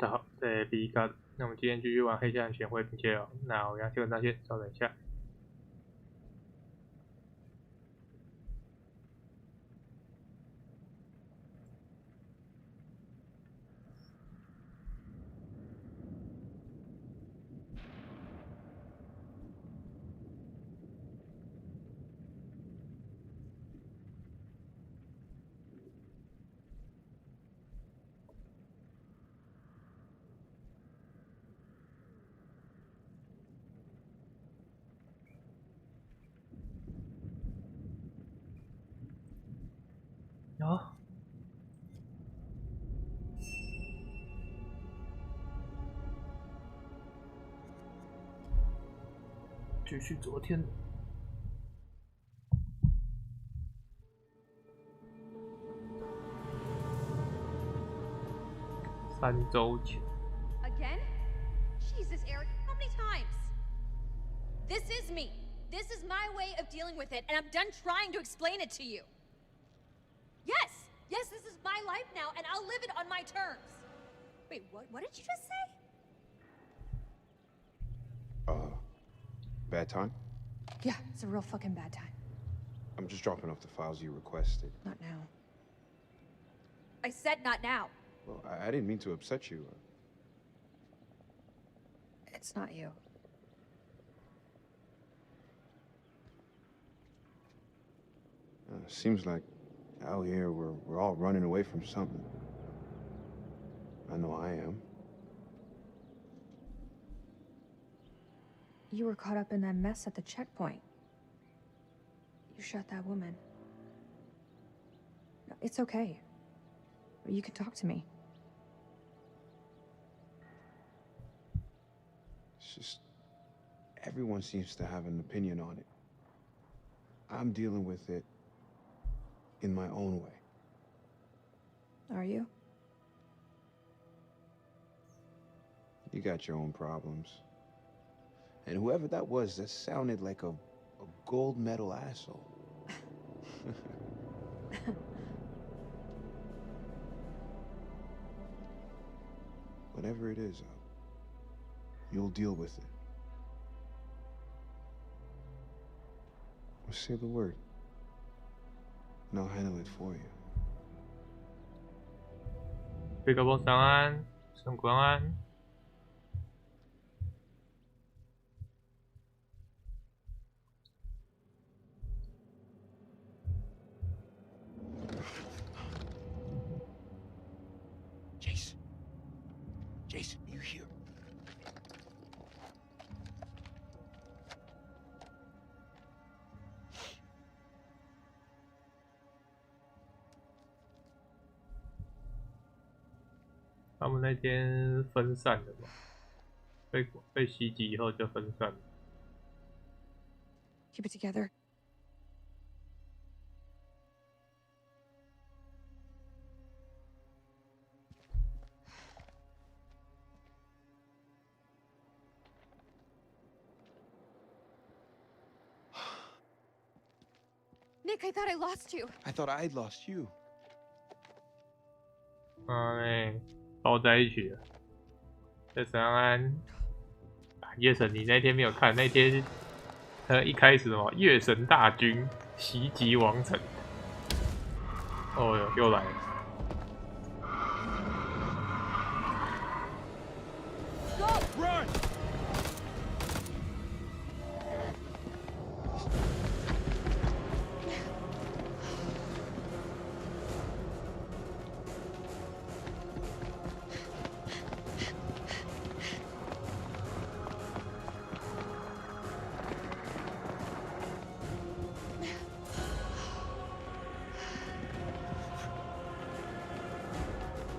大家好，在 DavidGOD，那我们今天继续玩黑相集灰冥界哦。那我要先跟大家稍等一下。哦，继续昨天。3周前。Again? Jesus, Eric, how many times? This is me. This is my way of dealing with it, and I'm done trying to explain it to you. Yes, this is my life now, and I'll live it on my terms. Wait, what did you just say? Bad time? Yeah, it's a real fucking bad time. I'm just dropping off the files you requested. Not now. I said not now. Well, I didn't mean to upset you. It's not you. Seems like out here we're all running away from something. I know I am. You were caught up in that mess at the checkpoint. You shot that woman. No, it's okay. You can talk to me. It's just everyone seems to have an opinion on it. I'm dealing with it in my own way. Are you? You got your own problems. And whoever that was, that sounded like a gold medal asshole. Whatever it is, you'll deal with it. Or say the word, and I'll handle it for you. 贝格波上安，圣光安。Jason, you here?他们那天分散了嘛，被袭击以后就分散了。Keep it together. Nick, I thought I lost you. I thought I'd lost you. 包在一起了。这沈安，叶神，你那天没有看？那天一开始嘛，月神大军袭击王城。哦哟，又来了。Run!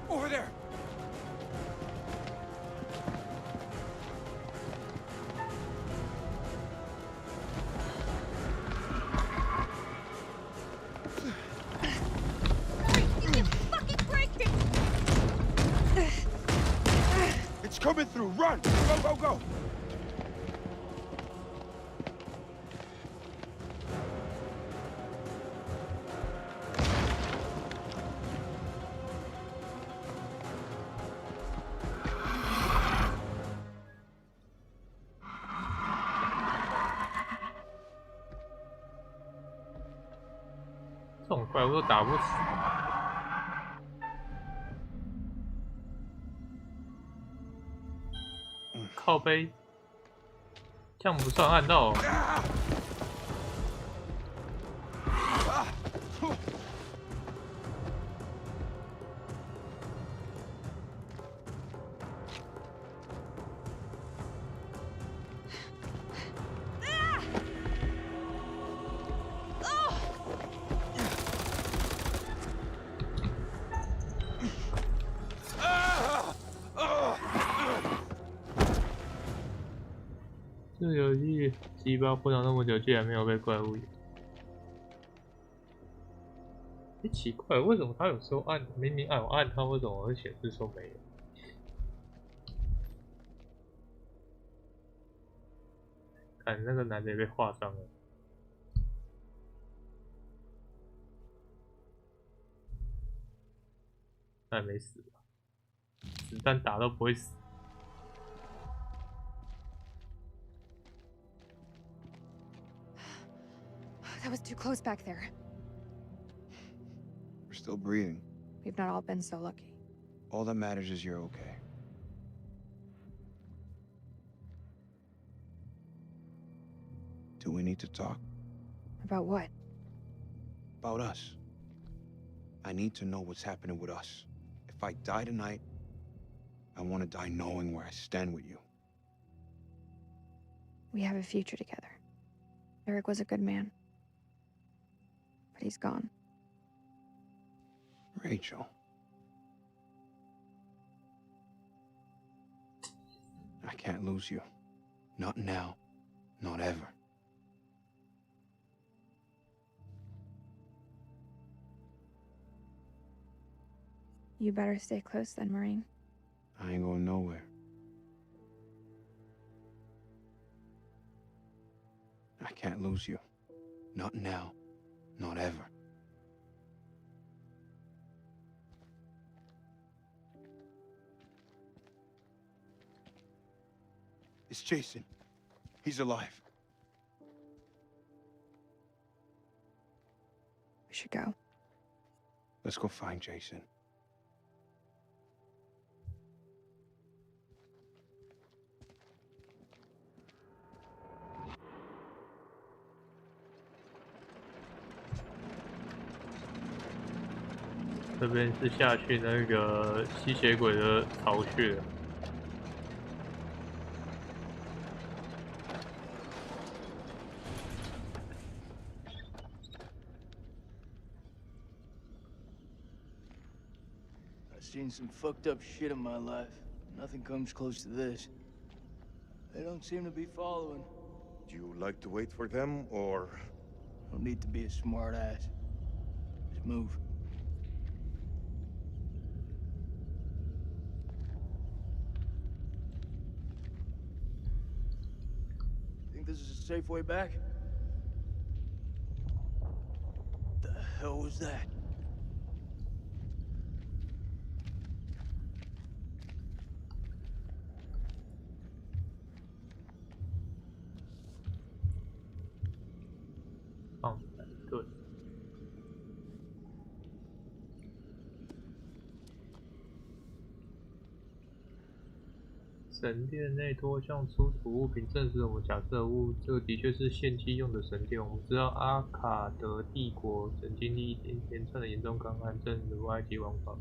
Over there! You fucking break it! It's coming through! Run! Go, go, go! 怪物都打不死。靠背，这样不算暗道哦。这个游戏鸡巴混了那么久，竟然没有被怪物咬。奇怪，为什么他有时候按明明按我按他，为什么会显示说没有？看那个男的也被划伤了，他还没死吧？子弹打都不会死。 That was too close back there. We're still breathing. We've not all been so lucky. All that matters is you're okay. Do we need to talk? About what? About us. I need to know what's happening with us. If I die tonight, I want to die knowing where I stand with you. We have a future together. Eric was a good man. But he's gone. Rachel. I can't lose you. Not now. Not ever. You better stay close then, Marine. I ain't going nowhere. I can't lose you. Not now. Not ever. It's Jason. He's alive. We should go. Let's go find Jason. 这边是下去那个吸血鬼的巢穴。I've seen some fucked up shit in my life. Nothing comes close to this. They don't seem to be following. Do you like to wait for them, or...? Don't need to be a smart ass. Just move. Think this is a safe way back? The hell was that? Good. 神殿内多项出土物品证实我们假设这个的确是献祭用的神殿。我们知道阿卡德帝国曾经历一连串的严重干旱，正如埃及王法。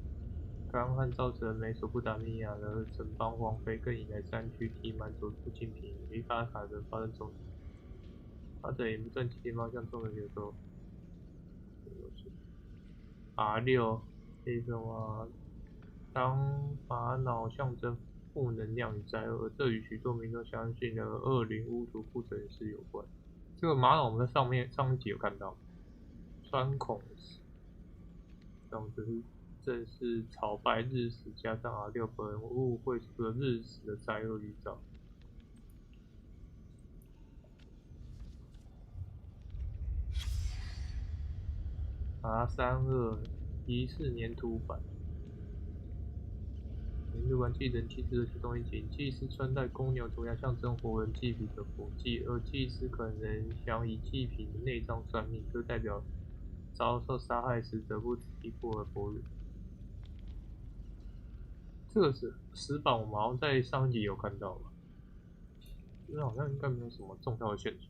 干旱造成美索不达米亚的城邦荒废，更引来山区地满走出竞品，与阿卡德发生冲突。发展也不正其方向中的节奏。R6这种啊，当玛瑙象征负能量与灾厄，这与许多民众相信的恶灵巫毒不诚实有关。这个玛瑙我们在上一集有看到，穿孔石，这种就是正是朝拜日食加上R6本物绘出了日食的灾厄预兆。R32疑似粘土板。粘土板祭人祭祀的其中一景，祭司穿戴公牛图样象征活人祭品的佛祭，而祭司可能想以祭品的内脏算命，这代表遭受杀害时，得不止一波而波人。这个是石板，我们好像在上一集有看到吧？这好像应该没有什么重要的线索。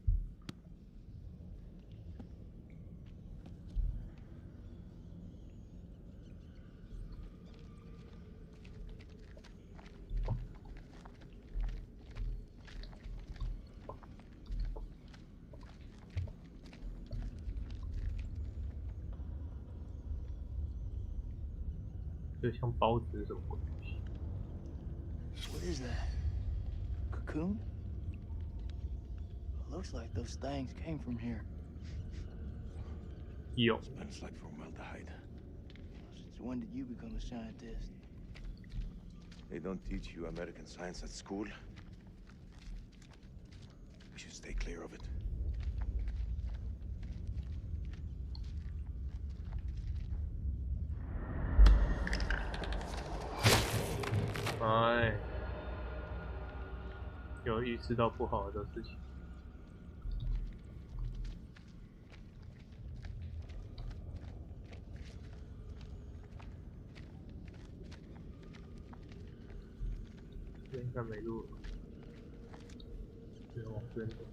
这像包子是什么鬼东西 What is that? Cocoon? It looks like those things came from here. 有 Smells like formaldehyde. Since when did you become a scientist? They don't teach you American science at school. We should stay clear of it. 哎，有意识到不好的事情。这应该没路了，只能往这边走。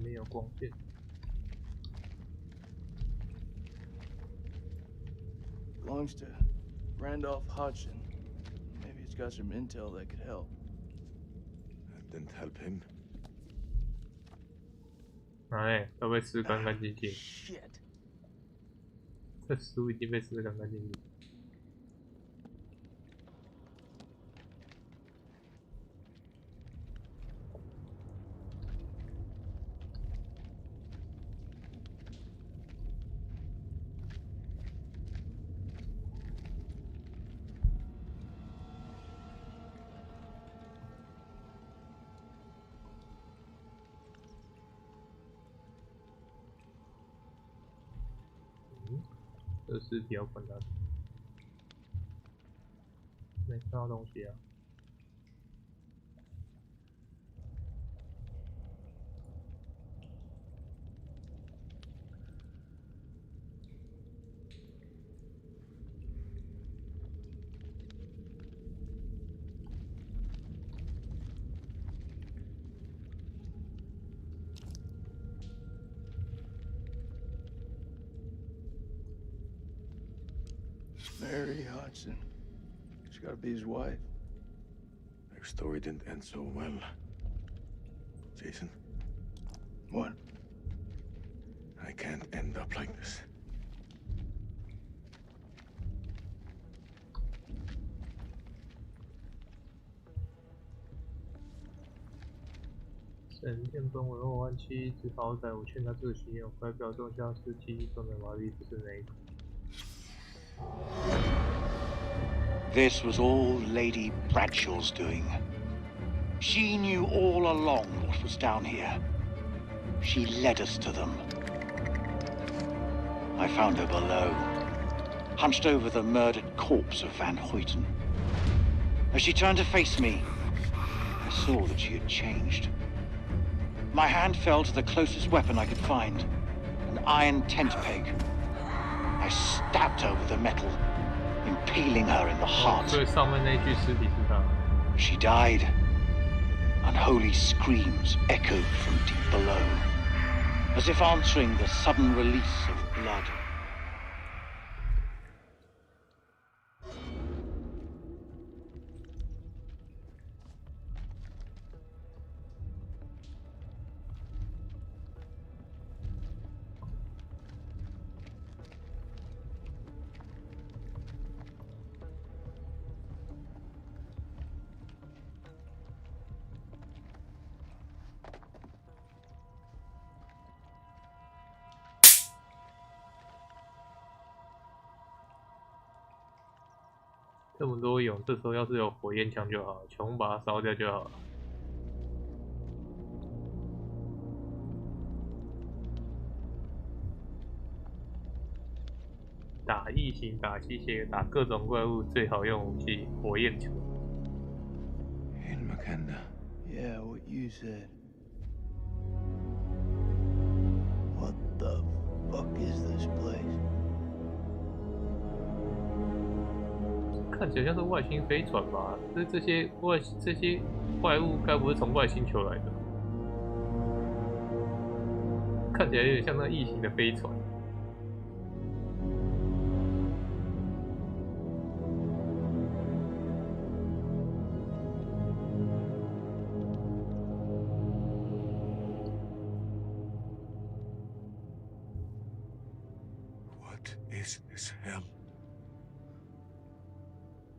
没有光线。Belongs to Randolph Hodgson. Maybe it's got some intel that could help. That didn't help him. 哎，都被吃干干净净， Shit. 这食物已经被吃得干干净净。这尸体要管它，没看到东西啊。Mary Hodgson. She's gotta be his wife. Their story didn't end so well. Jason, What? I can't end up like this. 神殿崩毁后，万妻只好歹我劝他这个实验，我快表中像是记忆中的玛丽，不是那一个。 This was all Lady Bradshaw's doing. She knew all along what was down here. She led us to them. I found her below, hunched over the murdered corpse of Van Hoyten. As she turned to face me, I saw that she had changed. My hand fell to the closest weapon I could find, an iron tent peg. I stabbed her with the metal, impaling her in the heart. 所以上面那具尸体是他。She died. Unholy screams echoed from deep below, as if answering the sudden release of blood. 这么多蛹，这时候要是有火焰枪就好了，全部把它烧掉就好了。打异形、打吸血、打各种怪物最好用武器——火焰球。In Makanda. Yeah, what you said. What the fuck is this place? 看起来像是外星飞船吧？这些怪物该不是从外星球来的？看起来有点像那异形的飞船。What is this hell?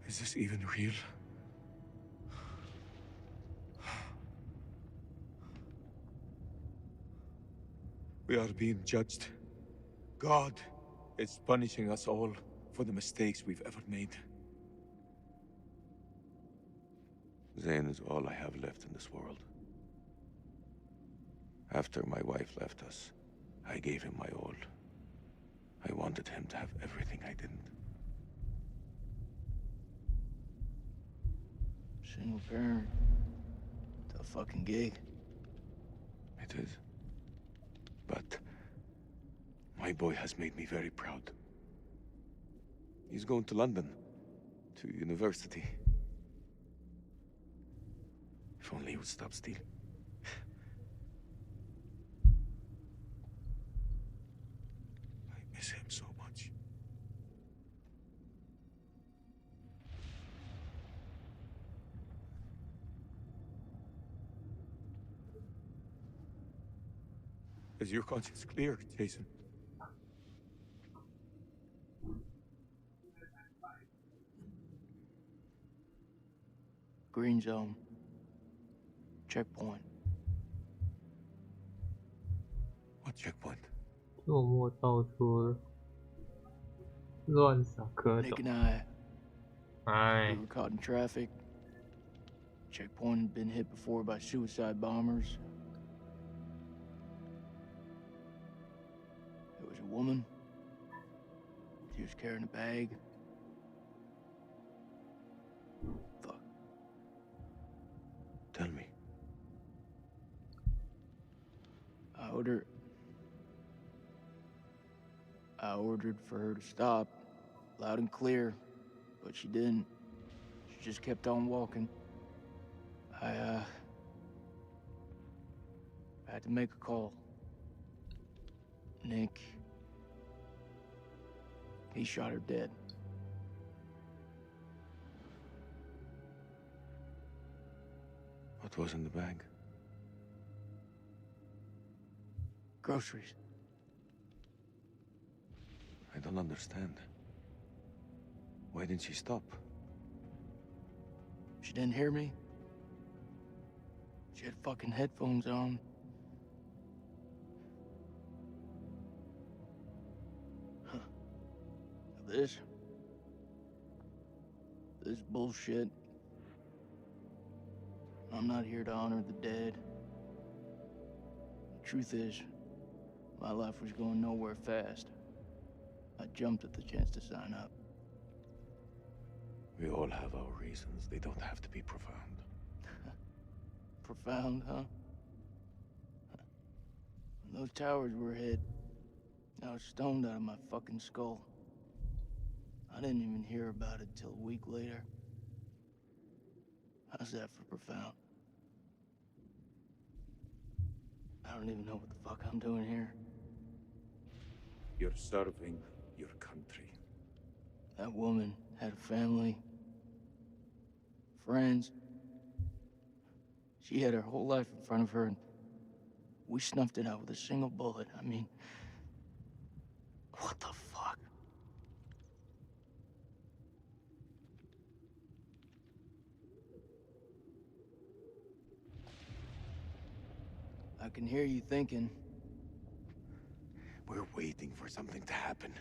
Is this even real? We are being judged. God is punishing us all for the mistakes we've ever made. Zayn is all I have left in this world. After my wife left us, I gave him my all. I wanted him to have everything I didn't. Single parent. Tough fucking gig. It is. But my boy has made me very proud. He's going to London, to university. If only he would stop stealing. I miss him so much. Is your conscience clear, Jason? Green zone. Checkpoint. What checkpoint? 默默道出乱撒蝌 Nick 蚪。 and I, 哎 we were caught in traffic. Checkpoint had been hit before by suicide bombers. There was a woman. She was carrying a bag. Fuck. Tell me. I ordered for her to stop, loud and clear, but she didn't. She just kept on walking. I had to make a call. Nick, he shot her dead. What was in the bag? Groceries. I don't understand. Why didn't she stop? She didn't hear me. She had fucking headphones on. Huh. This bullshit. I'm not here to honor the dead. The truth is, my life was going nowhere fast. I jumped at the chance to sign up. We all have our reasons. They don't have to be profound. Profound, huh? When those towers were hit, I was stoned out of my fucking skull. I didn't even hear about it till a week later. How's that for profound? I don't even know what the fuck I'm doing here. You're serving your country. That woman had a family, friends. She had her whole life in front of her, and we snuffed it out with a single bullet. I mean, what the fuck? I can hear you thinking. We're waiting for something to happen.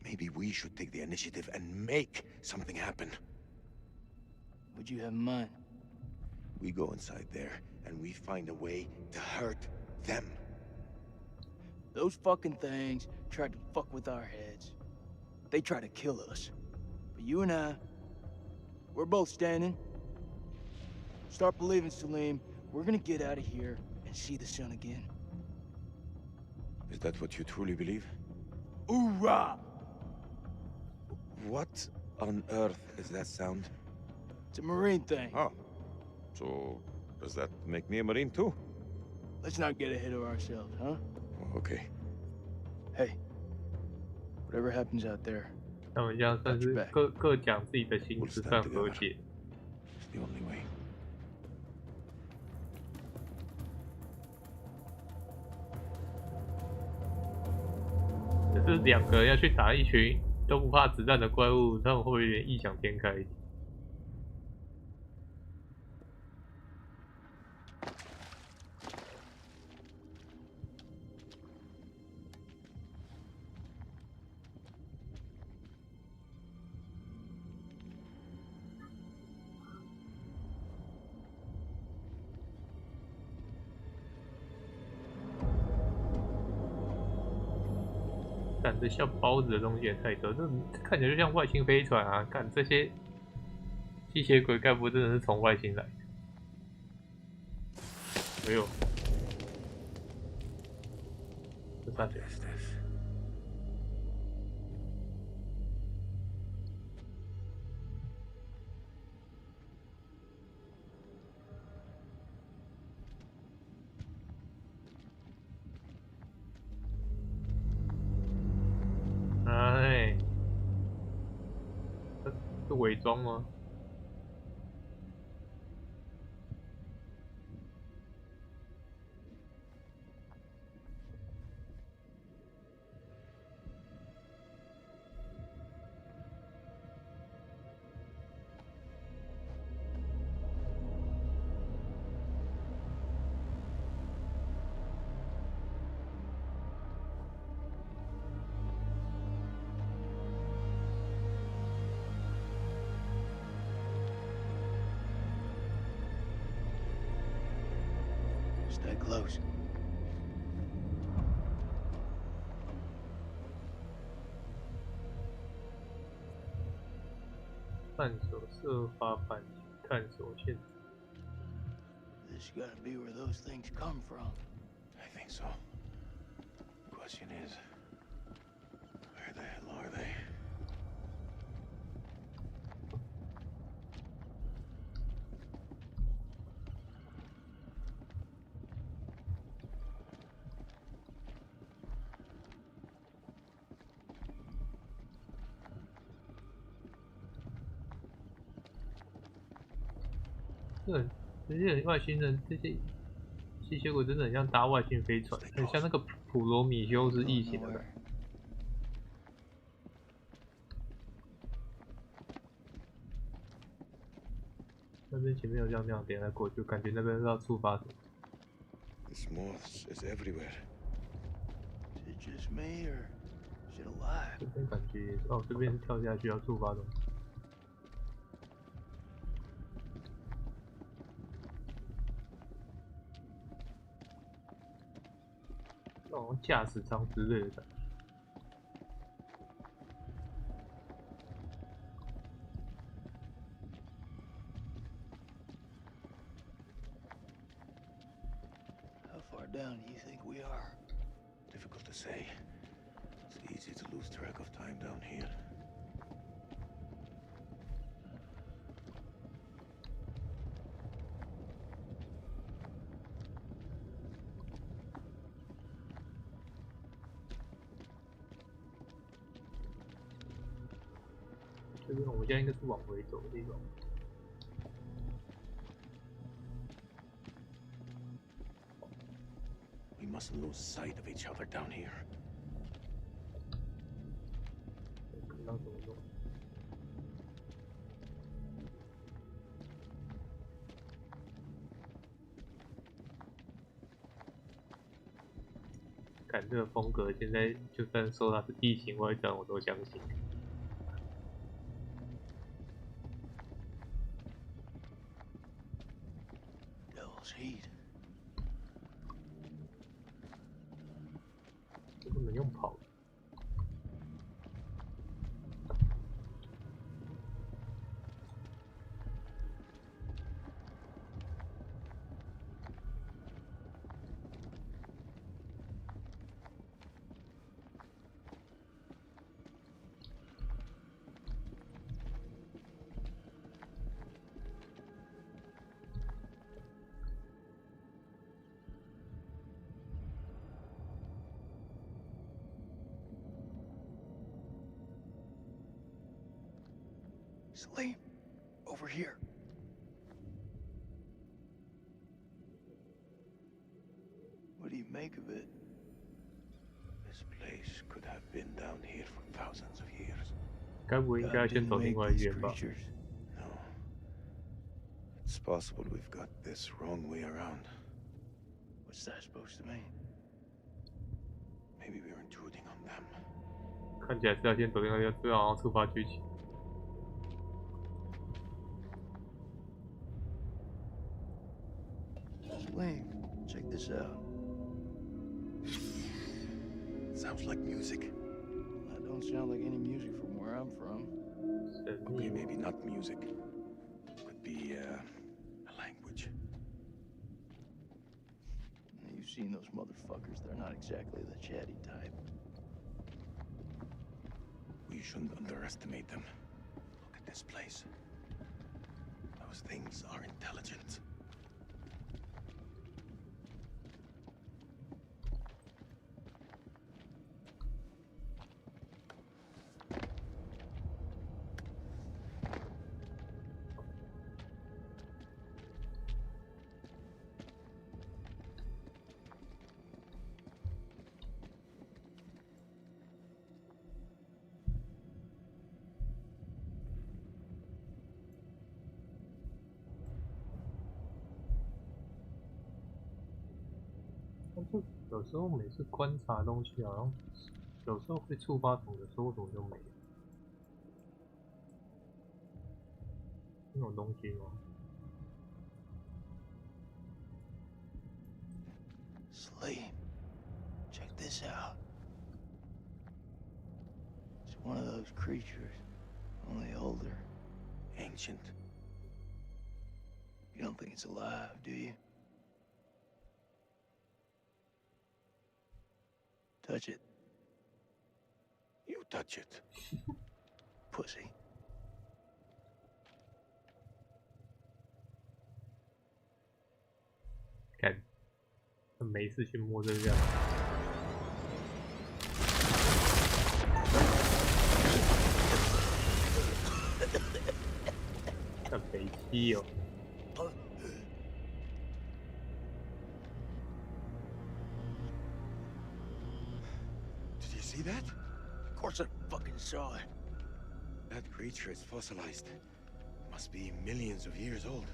Maybe we should take the initiative and make something happen. What'd you have in mind? We go inside there, and we find a way to hurt them. Those fucking things tried to fuck with our heads. they try to kill us. But you and I, we're both standing. Start believing, Salim. We're gonna get out of here and see the sun again. Is that what you truly believe? Hoorah! What on earth is that sound? It's a Marine thing. Oh. So, does that make me a Marine too? Let's not get ahead of ourselves, huh? Okay. Hey, whatever happens out there, 他们这样算是各讲自己的心思，算和解。 It's the only way. 可是两个人要去打一群都不怕子弹的怪物，他们会不会有点异想天开？干这像包子的东西也太多，这看起来就像外星飞船啊！干这些吸血鬼，该不会真的是从外星来的？没有，这啥去？哎，是伪装吗？Stay close. 探索设法反击，探索线索。 This gotta be where those things come from. I think so. The question is, where the hell are they?这些外星人，这些吸血鬼真的很像搭外星飞船，很像那个普罗米修斯异形的感觉。那边前面有亮亮点来过去，感觉那边要触发什么？ This moths is everywhere. Is it just me or is it alive? 这边感觉哦，这边是跳下去要触发东西。 那种驾驶舱之类的感觉。How far down do you think we are? Difficult to say. It's easy to lose track of time down here.这边我们现在应该是往回走的地方。 We mustn't lose sight of each other down here. 看到什么东西？看这个风格，现在就算说它是地形外传，我都相信。 Devil's heat. 这不能用跑的。Salim, over here. What do you make of it? This place could have been down here for thousands of years. 该不会应该要先走另外一边吧？ No. It's possible we've got this wrong way around. What's that supposed to mean? Maybe we're intruding on them. 看起来是要先走另外一边，最好触发剧情。 Salim, check this out. Sounds like music. That don't sound like any music from where I'm from. Okay, maybe not music. Could be a language. You've seen those motherfuckers. They're not exactly the chatty type. We shouldn't underestimate them. Look at this place. Those things are intelligent.有时候每次观察东西，好像有时候会触发什么，有时候怎么就没了？那种东西吗？ Salim, check this out. It's one of those creatures, only older. Ancient. You don't think it's alive, do you? Touch it. You touch it. Pussy. 看，没事去摸这样。很北七哦。 See that? Of course I fucking saw it. That creature is fossilized. Must be millions of years old.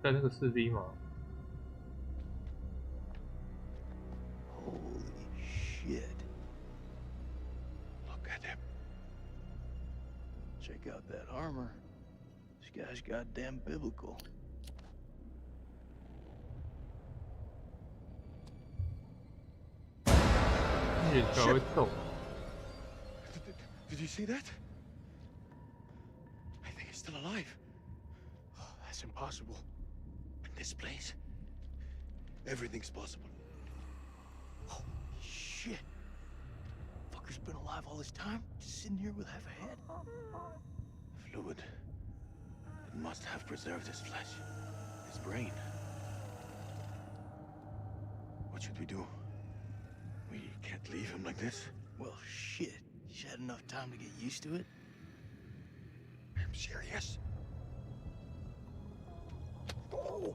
在那个士兵嘛。 Holy shit. Look at him. Check out that armor. This guy's goddamn biblical. Did you see that? I think he's still alive. That's impossible. In this place, everything's possible. Holy shit. Fucker's been alive all this time? Just sitting here with half a head? Fluid. It must have preserved his flesh, his brain. What should we do? We can't leave him like this. Well, shit. He's had enough time to get used to it. I'm serious. Oh!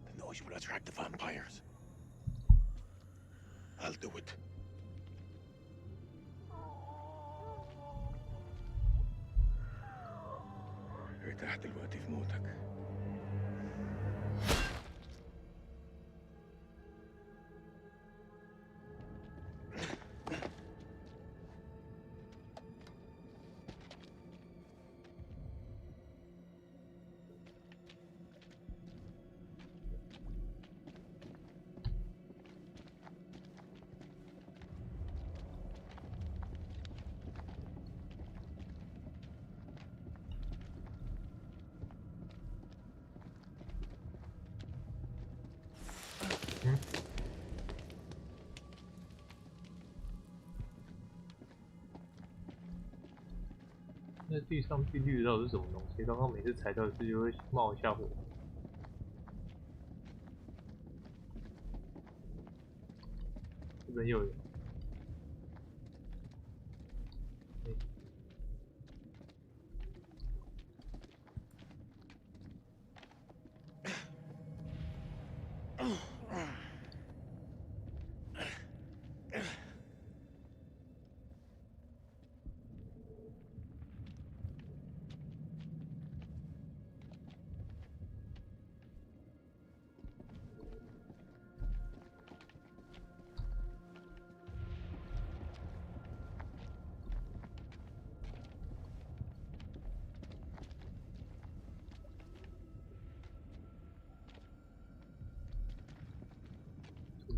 The noise will attract the vampires. I'll do it. ارتحت دلوقتي في موتك. 那地上绿绿的到底是什么东西？刚刚每次踩到一次就会冒一下火。这边又有。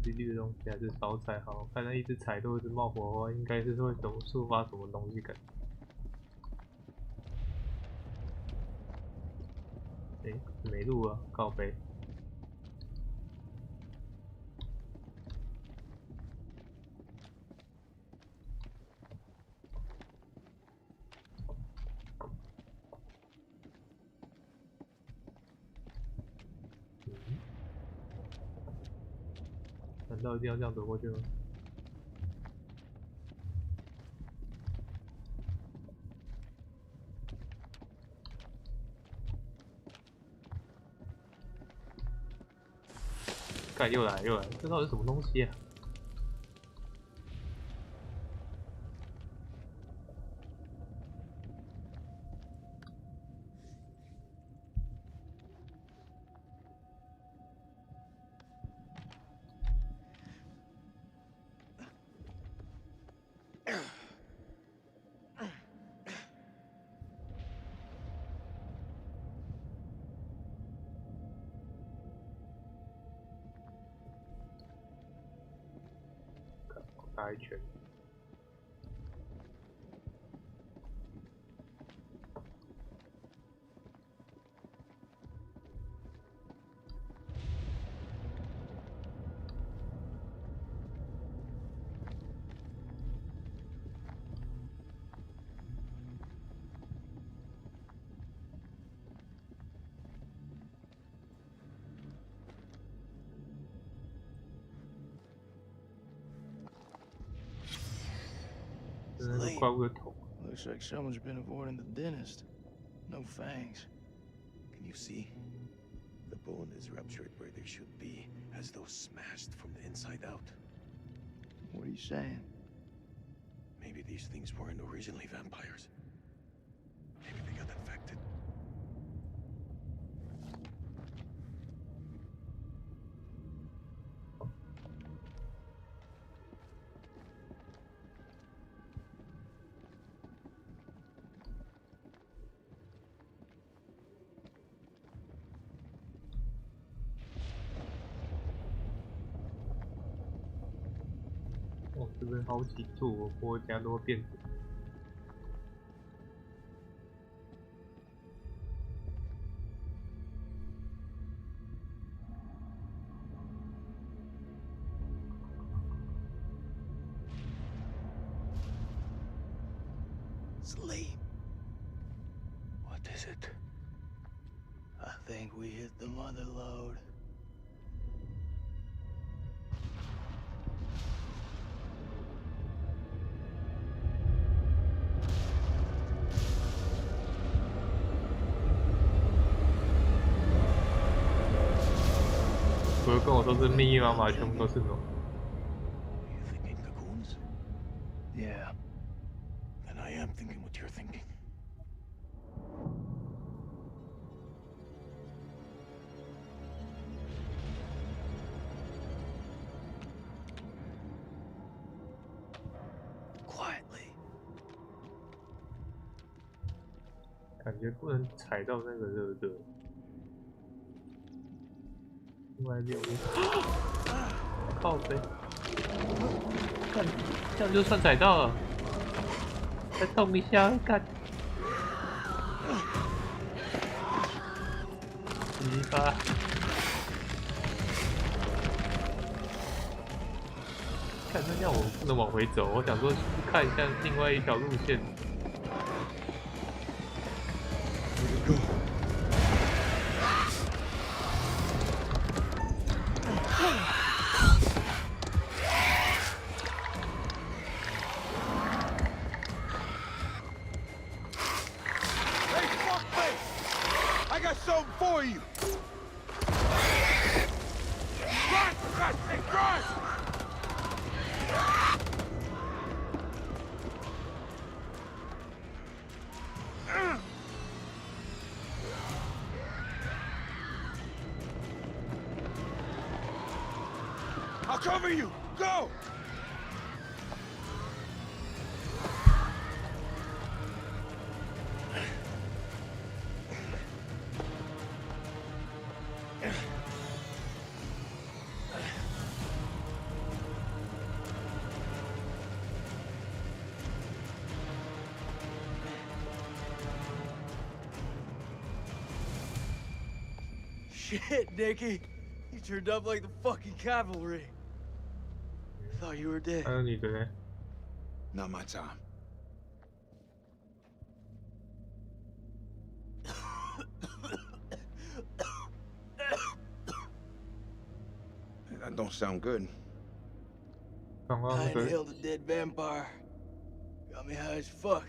绿绿的东西还是少踩好，看它一直踩都一直冒火的话，应该是会触发什么东西感觉。没路啊，靠北。难道一定要这样走过去吗？干又来，这到底是什么东西啊？打一拳。怪物的头。Looks like someone's been avoiding the dentist. No fangs. Can you see? The bone is ruptured where they should be, as though smashed from the inside out. What are you saying? Maybe these things weren't originally vampires. Maybe they got infected.哦，这边好几座国家都会变。Sleep. What is it? I think we hit the mother lode.不是跟我说是密密麻麻，全部都是那种。You thinking cocoons? Yeah. Then I am thinking what you're thinking. Quietly. 感觉不能踩到那个热热。另外一边靠背，看这样就算踩到了，再动一下，干，鸡巴，看这样我不能往回走，我想说看一下另外一条路线。go. Hey, fuck me! I got something for you! Run! For God's sake, run! I'll cover you! Go! Shit, Nicky. You turned up like the fucking cavalry. Thought you were dead. 还有你的呢？ Not my time. That don't sound good. 刚刚 I 那个 inhaled a dead vampire. Got me high as fuck.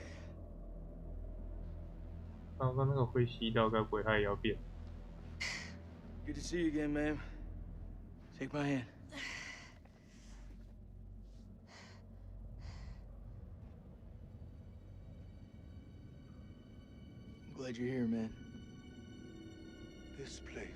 刚刚那个灰吸到，该不会它也要变？ Good to see you again, ma'am. Take my hand. I'm glad you're here, man. This place.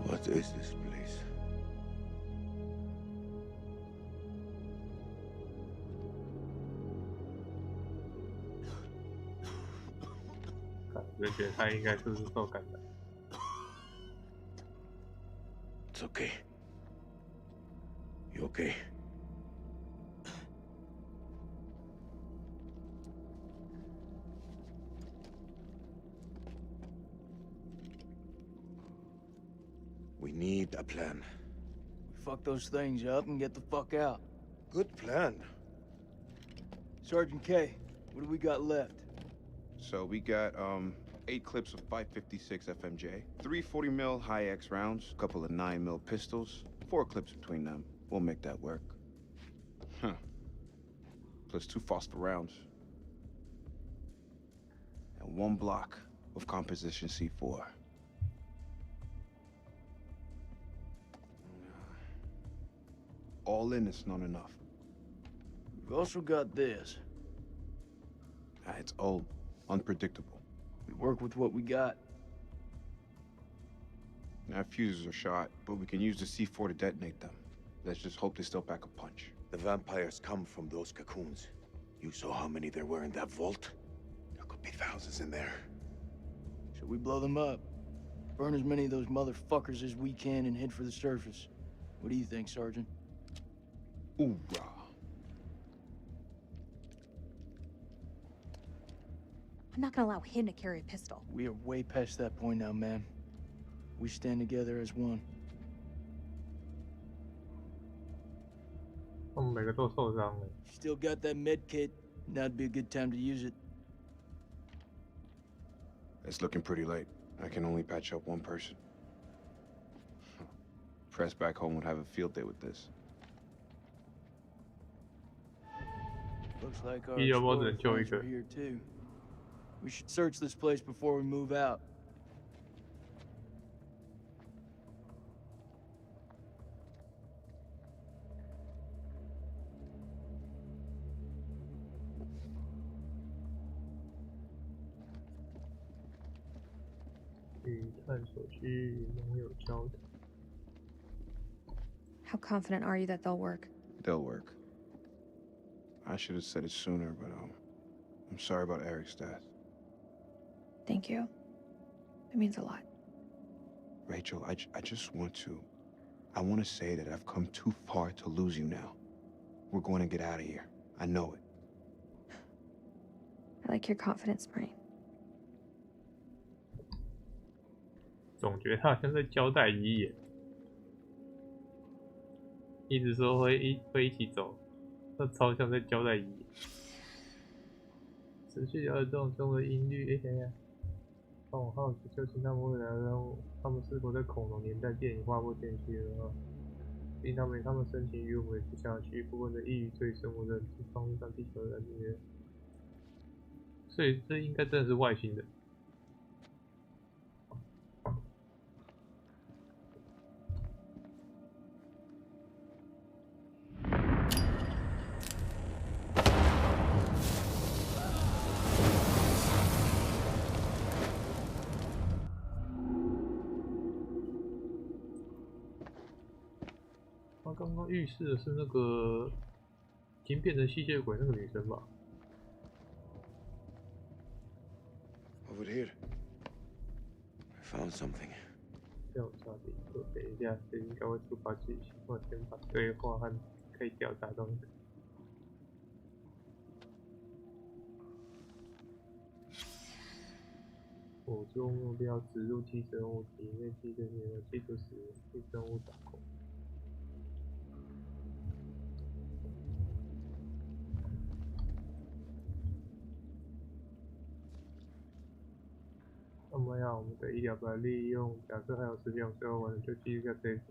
What is this place? 我就觉得他应该就是受感染。 It's okay. You okay? We need a plan. We fuck those things up and get the fuck out. Good plan. Sergeant K, what do we got left? So we got 8 clips of 556 FMJ, 3 40mm high-X rounds, a couple of 9mm pistols, 4 clips between them. We'll make that work. Huh. Plus 2 phosphor rounds. And 1 block of composition C4. All in, it's not enough. We've also got this. It's old, unpredictable. We work with what we got. Our fuses are shot, but we can use the C4 to detonate them. Let's just hope they still pack a punch. The vampires come from those cocoons. You saw how many there were in that vault? There could be thousands in there. Should we blow them up? Burn as many of those motherfuckers as we can and head for the surface. What do you think, Sergeant? Hoorah. I'm not gonna allow him to carry a pistol. We are way past that point now, ma'am. We stand together as one. 我们每个都受伤了。 Still got that med kit. Now'd be a good time to use it. It's looking pretty late. I can only patch up 1 person. Press back home would have a field day with this. Looks like our Yeah, wasn't explorer it, Joey? friends are here too. We should search this place before we move out. How confident are you that they'll work? They'll work. I should have said it sooner, but I'm sorry about Eric's death. Thank you. It means a lot. Rachel, I just want to... I want to say that I've come too far to lose you now. We're going to get out of here. I know it. I like your confidence, Marine. 总觉得他好像在交代遗言，一直说会一起走，那超像在交代遗言。持续了解这种中的音律，想想，让我好奇，究竟他们未来的任务，他们是否在恐龙年代电影划过天区了啊？毕竟他们深情与我们不下去，不过的异于对生物认知，方面上地球人类，所以这应该真的是外星人。他刚刚预示的是那个已经变成吸血鬼那个女生吧 Over here. I found something. 调查点，等一下，这应该会触发剧情。我先把对话和可以调查的东西。捕捉目标，植入寄生物体内，寄生体的记住使用寄生物掌控。那么呀，我们的医疗把利用，假设还有10秒，最后完了就继续下这一组。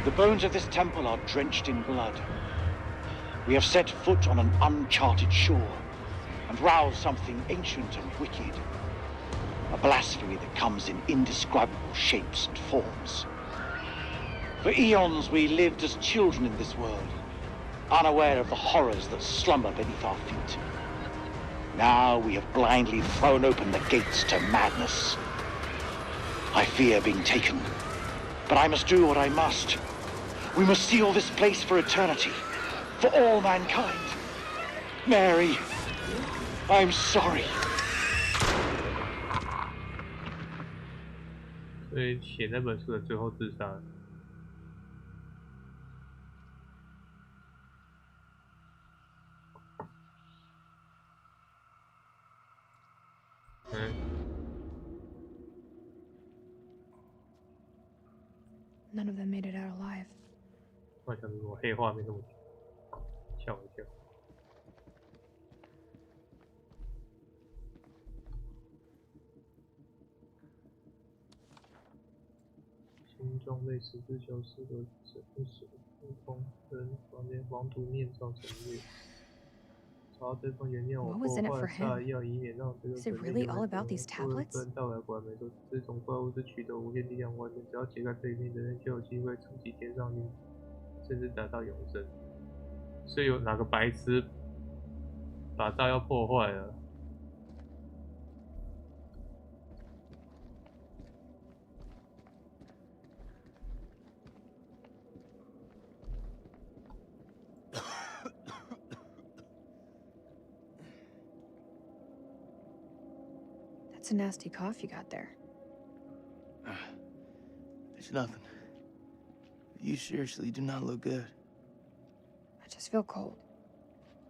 The bones of this temple are drenched in blood. We have set foot on an uncharted shore and roused something ancient and wicked. A blasphemy that comes in indescribable shapes and forms. For eons we lived as children in this world, unaware of the horrors that slumber beneath our feet. Now we have blindly thrown open the gates to madness. I fear being taken, but I must do what I must. We must seal this place for eternity, for all mankind. Mary, I'm sorry. 所以写那本书的最后自杀了。None of them made it out alive. 我想怎么黑画面那么吓我一跳。形状类似之球适合整死普通人，黄土面罩陈列。找到这封原料，我破坏炸药，以免让这个 Is it really all about these tablets? 到来果然没错，这种怪物是取得无限力量完成，只要解开这一面，人类就有机会冲击天上去，甚至达到永生。所以有哪个白痴把炸药破坏了？That's a nasty cough you got there. It's nothing. You seriously do not look good. I just feel cold.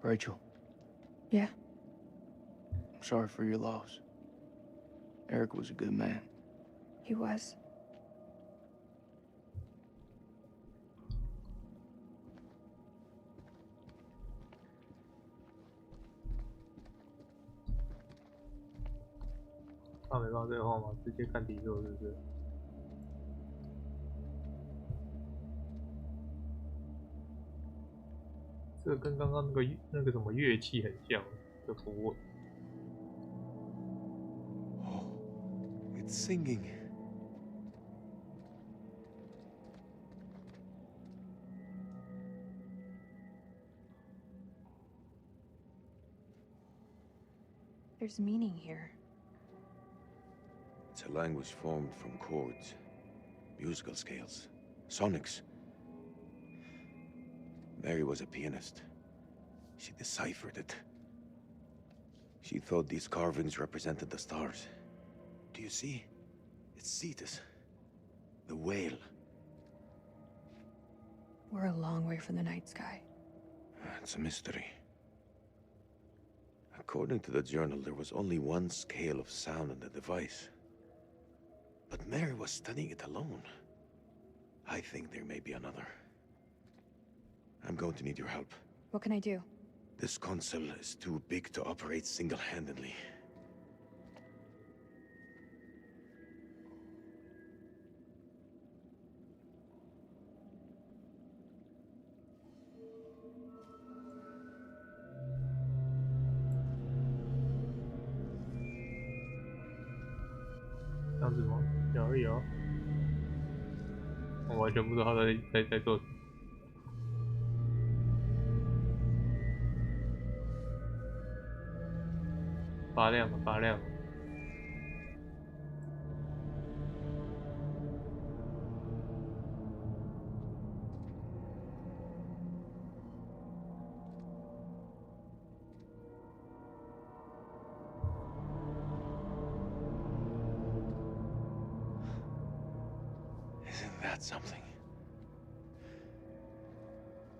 Rachel, Yeah? I'm sorry for your loss. Eric was a good man. He was.没办法对话吗？直接看底座是不是？这个跟刚刚那个什么乐器很像的符文。Oh, it's singing. There's meaning here. It's a language formed from chords, musical scales, sonics. Mary was a pianist. She deciphered it. She thought these carvings represented the stars. Do you see? It's Cetus, the whale. We're a long way from the night sky. It's a mystery. According to the journal, there was only one scale of sound in the device. But Mary was studying it alone. I think there may be another. I'm going to need your help. What can I do? This console is too big to operate single-handedly.有，我完全不知道他在做什么。发亮了，发亮了。Something.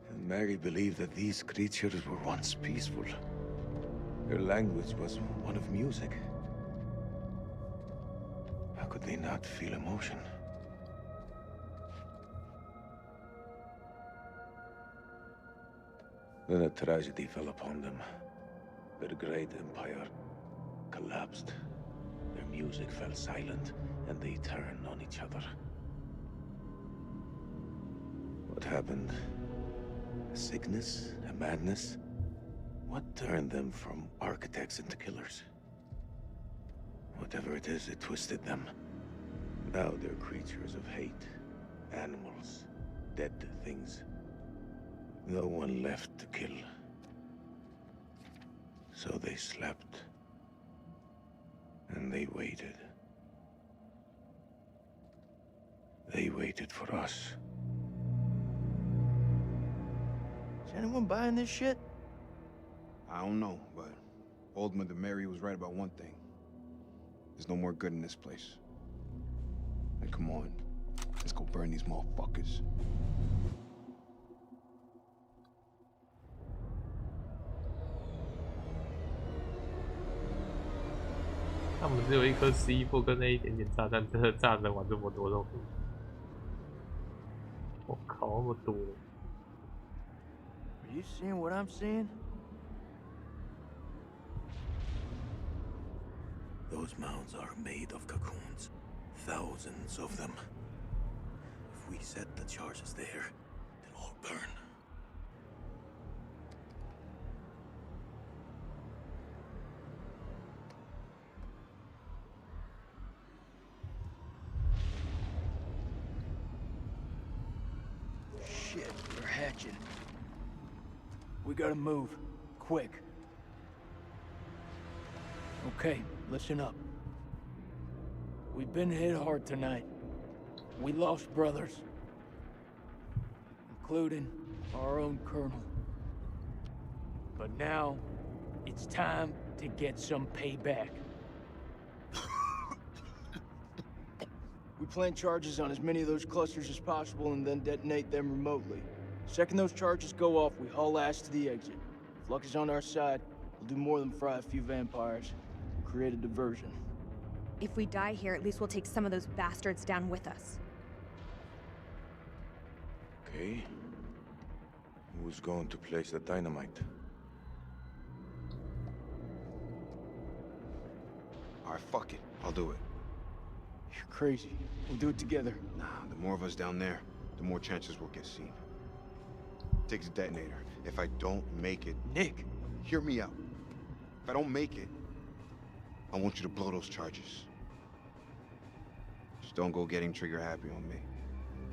And Mary believed that these creatures were once peaceful. Their language was one of music. How could they not feel emotion? Then a tragedy fell upon them. Their great empire collapsed. Their music fell silent, and they turned on each other. What happened? A sickness? A madness? What turned them from architects into killers? Whatever it is, it twisted them. Now they're creatures of hate. Animals. Dead things. No one left to kill. So they slept. And they waited. They waited for us. Is anyone buying this shit? I don't know, but Old Mother Mary was right about one thing. There's no more good in this place. And come on, let's go burn these motherfuckers.他们只有一颗C4跟那一点点炸弹，真的炸能玩这么多东西？我靠，那么多！ Are you seeing what I'm seeing? Those mounds are made of cocoons. Thousands of them. If we set the charges there, they'll all burn. Shit, they're hatching. We gotta move. Quick. Okay, listen up. We've been hit hard tonight. We lost brothers. Including our own colonel. But now, it's time to get some payback. We plant charges on as many of those clusters as possible and then detonate them remotely. Second those charges go off, we haul ass to the exit. If luck is on our side, we'll do more than fry a few vampires. Create a diversion. If we die here, at least we'll take some of those bastards down with us. Okay. Who's going to place the dynamite? Alright, fuck it. I'll do it. You're crazy. We'll do it together. Nah, the more of us down there, the more chances we'll get seen. Take the detonator. If I don't make it... Nick! Hear me out. If I don't make it, I want you to blow those charges. Just don't go getting trigger happy on me.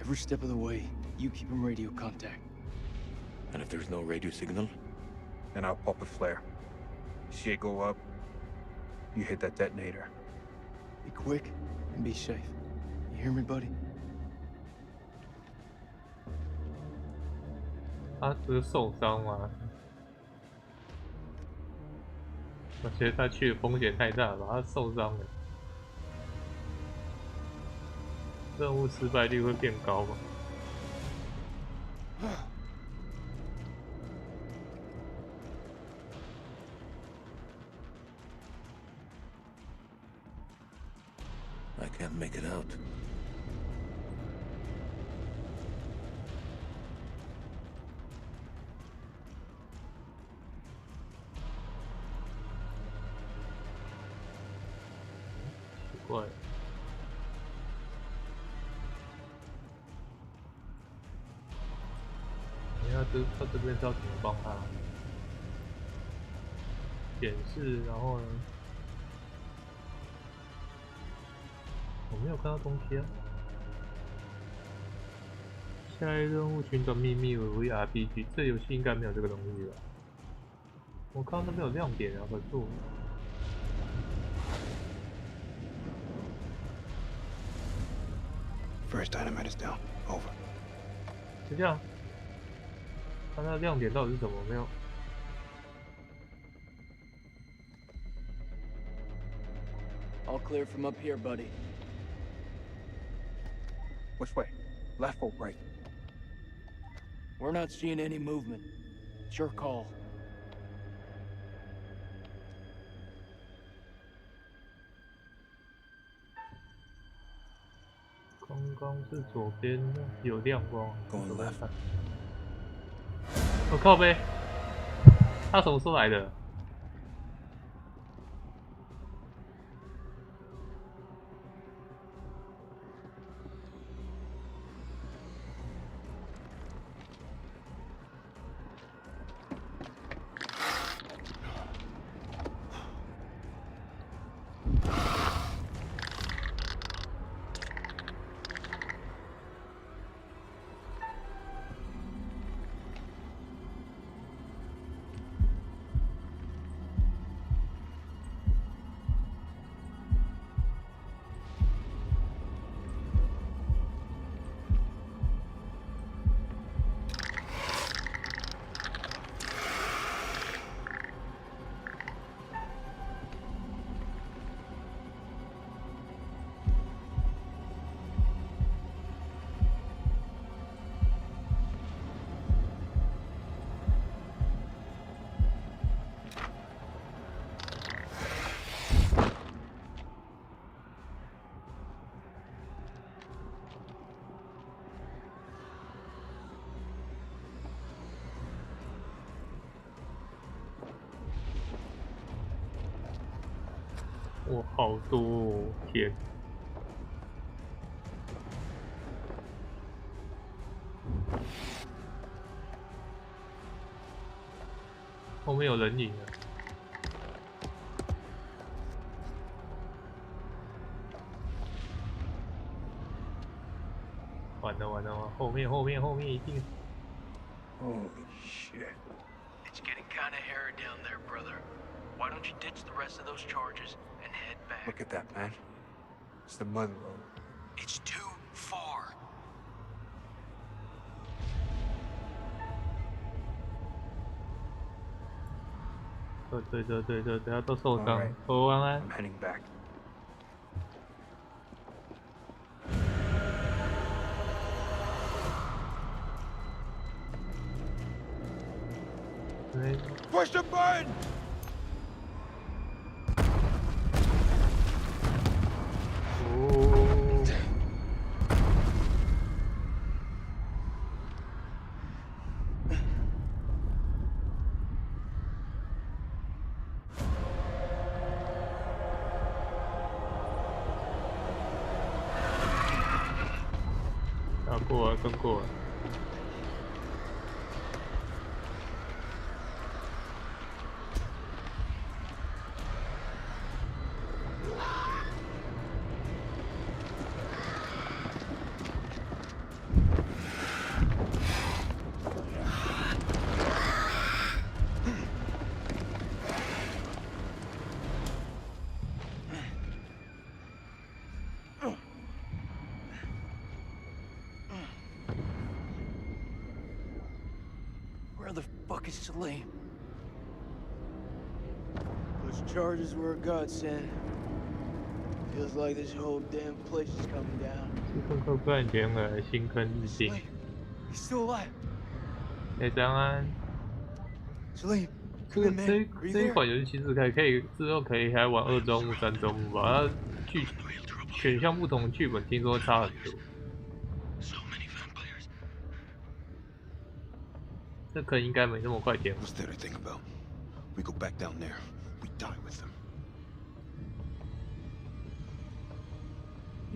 Every step of the way, you keep in radio contact. And if there's no radio signal? Then I'll pop a flare. See it go up, you hit that detonator. Be quick and be safe. You hear me, buddy? 他不是受伤吗？我觉得他去的风险太大了吧，他受伤了，任务失败率会变高吗？怪了。你要他这边是要怎么帮他？显示，然后呢？我没有看到东西啊。下一任务寻找秘密为 RPG， 这游戏应该没有这个东西吧？我看到那边有亮点啊，可是我。 First dynamite is down. Over. 就这样，它那亮点到底是什么？没有。All clear from up here, buddy. Which way? Left or right? We're not seeing any movement. It's your call. 刚刚是左边有亮光。Going left. 我靠呗！他什么时候来的？哇，好多哦！天，后面有人影了。完了完了，后面一定。Holy shit. It's getting kinda hairy down there, brother. Why don't you ditch the rest of those charges and head back? Look at that, man. It's the mud road. It's too far. 对，他都受伤。我晚安。I'm heading back. 对。 Push the button! 跟过了。Where the fuck is Salim? Those charges were a godsend. Feels like this whole damn place is coming down. 时刻赚钱了，新坑日新。 He's still alive. 哎，张安。 Salim, 这一款游戏其实可以之后可以还玩2周目、3周目吧。它选项不同，剧本听说差很多。 这坑应该没那么快填。 What's there to think about? We go back down there. We die with them.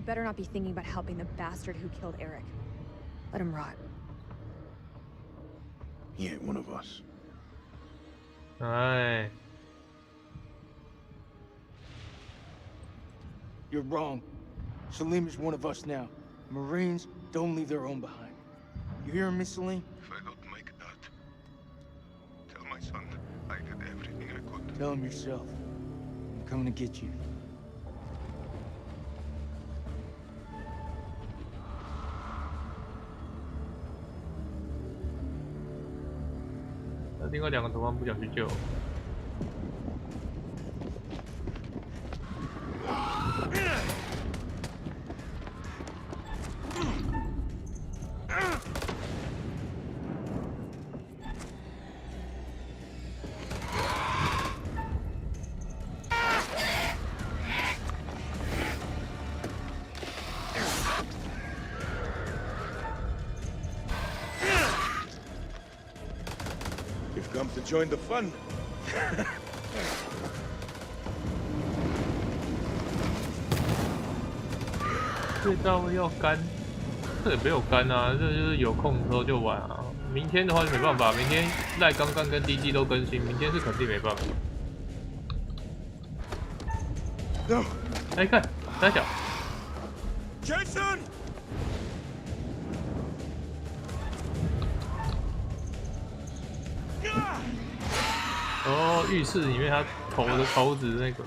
You better not be thinking about helping the bastard who killed Eric. Let him rot. He ain't one of us. 哎， You're wrong. Salim is one of us now. Marines don't leave their own behind. You hear me, Salim? If I don't make that, tell my son I did everything I could. Tell him yourself. I'm coming to get you. 那另外2个同伴不想去救。You've come to join the fun. 这招要干，这也没有干啊，这就是有空的时候就玩啊。明天的话就没办法，明天赖刚刚跟 DG 都更新，明天是肯定没办法。No. 来看，三小。 Jason! 哦，浴室里面他头子那个。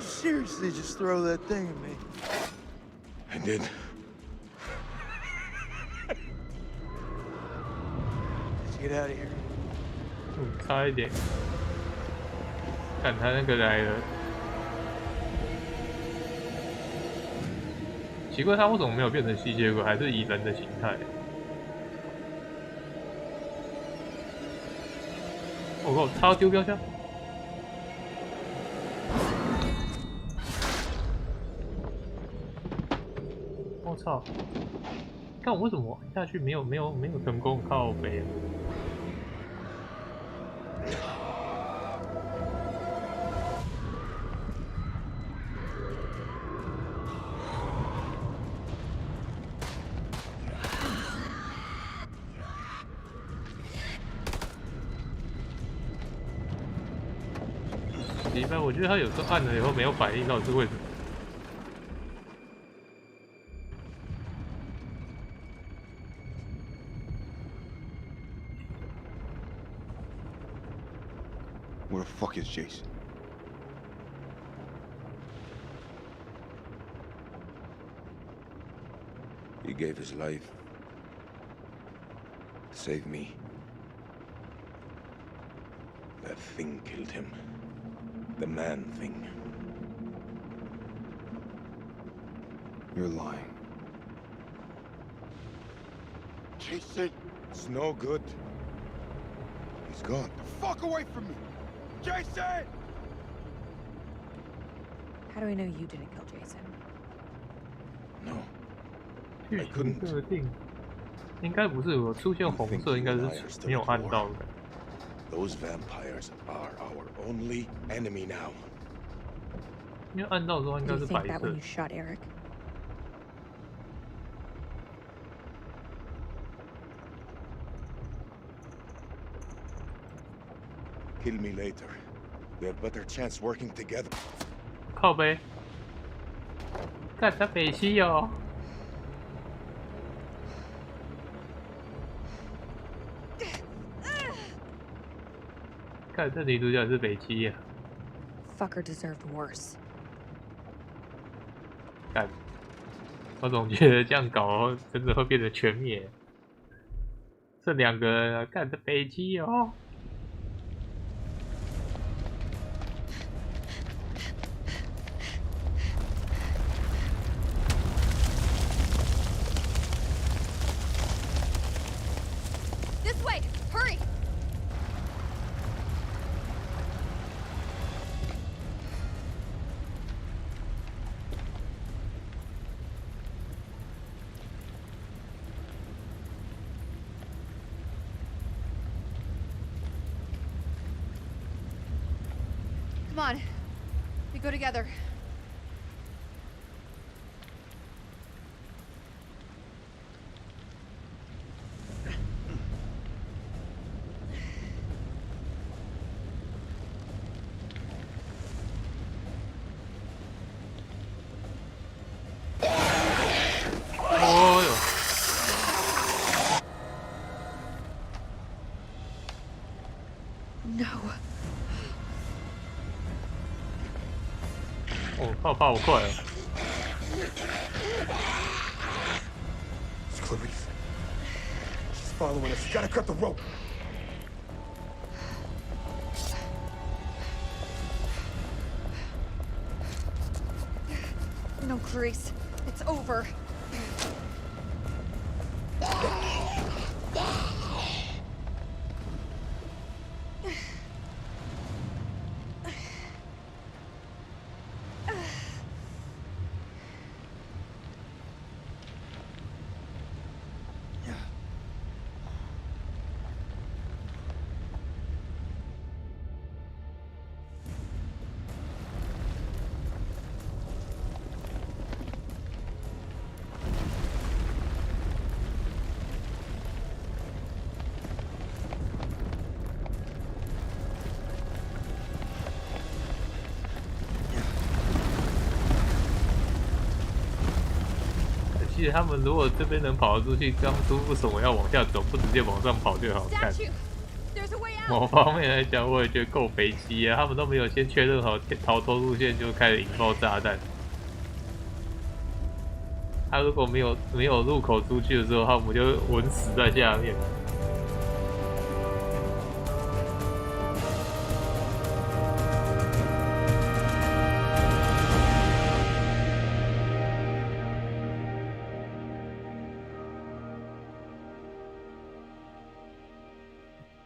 Seriously, just throw that thing at me. I did. Let's get out of here. 差一点。看他那个来了。奇怪，他为什么没有变成吸血鬼，还是以人的形态？我靠，他要丢标枪！我操！看我为什么玩下去没有成功靠北？奇怪，我觉得他有时候按了以后没有反应，到底是为什么？ Where the fuck is Jason? He gave his life to save me. That thing killed him. The man thing. You're lying. Jason! It's no good. He's gone. Fuck away from me! Jason! How do we know you didn't kill Jason? No. 剧情设定应该不是我出现红色，应该是没有按到的。 Those vampires are our only enemy now. 因为按到的时候应该 Do 是 you 白 think that 色 when。you shot Eric? Kill me later. We have better chance working together. 靠背，干他北七哦。看这女主角是北七呀、 Fucker deserved worse. 干，我总觉得这样搞真的会变得全灭。这2个人啊，干这北七哦。 This way! Hurry! Come on. We go together. No. 哦，跑好快哦！ It's Clarice. She's following us. You gotta cut the rope. No, Clarice. It's over.其实他们如果这边能跑得出去，当初为什么要往下走，不直接往上跑就好看？某方面来讲，我也觉得够肥鸡啊！他们都没有先确认好逃脱路线，就开始引爆炸弹。他如果没有入口出去的时候，他们就稳死在下面。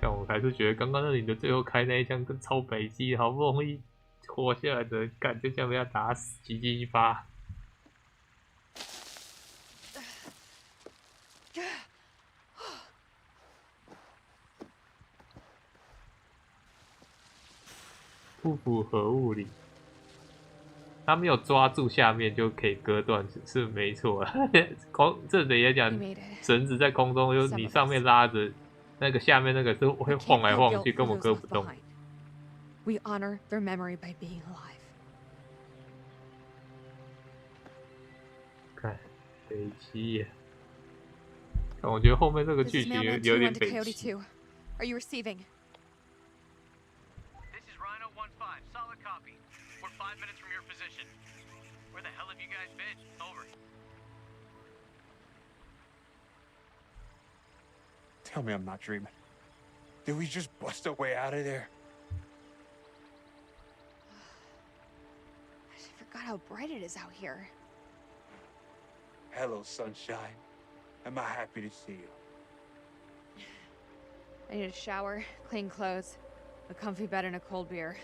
但我还是觉得刚刚那里的最后开那一枪跟超北极，好不容易活下来的人，干就这样被他打死，奇迹一发。不符合物理，他没有抓住下面就可以割断，是没错啦。这里也讲，绳子在空中，就是你上面拉着，那个下面那个是会晃来晃去，根本割不动。We honor their memory by being alive. 看，北极耶。但我觉得后面这个剧情有点北极。Are you receiving? This is Rhino 1-5, solid copy. We're 5 minutes from your position. Where the hell have you guys been? Over. Tell me I'm not dreaming. Did we just bust our way out of there? I forgot how bright it is out here. Hello, sunshine. Am I happy to see you? I need a shower, clean clothes, a comfy bed, and a cold beer.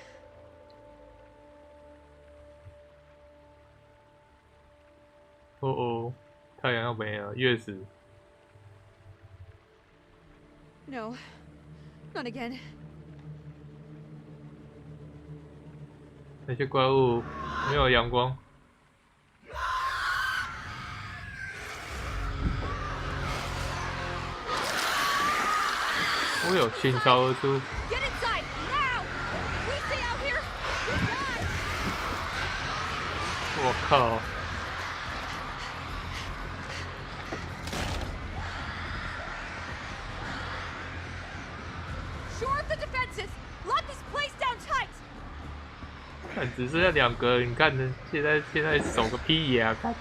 哦哦，太阳要没了，月食。No, not again. 那些怪物没有阳光。我有倾巢而出。我靠！ 看，只剩下2个，你看呢？现在守个屁呀！看，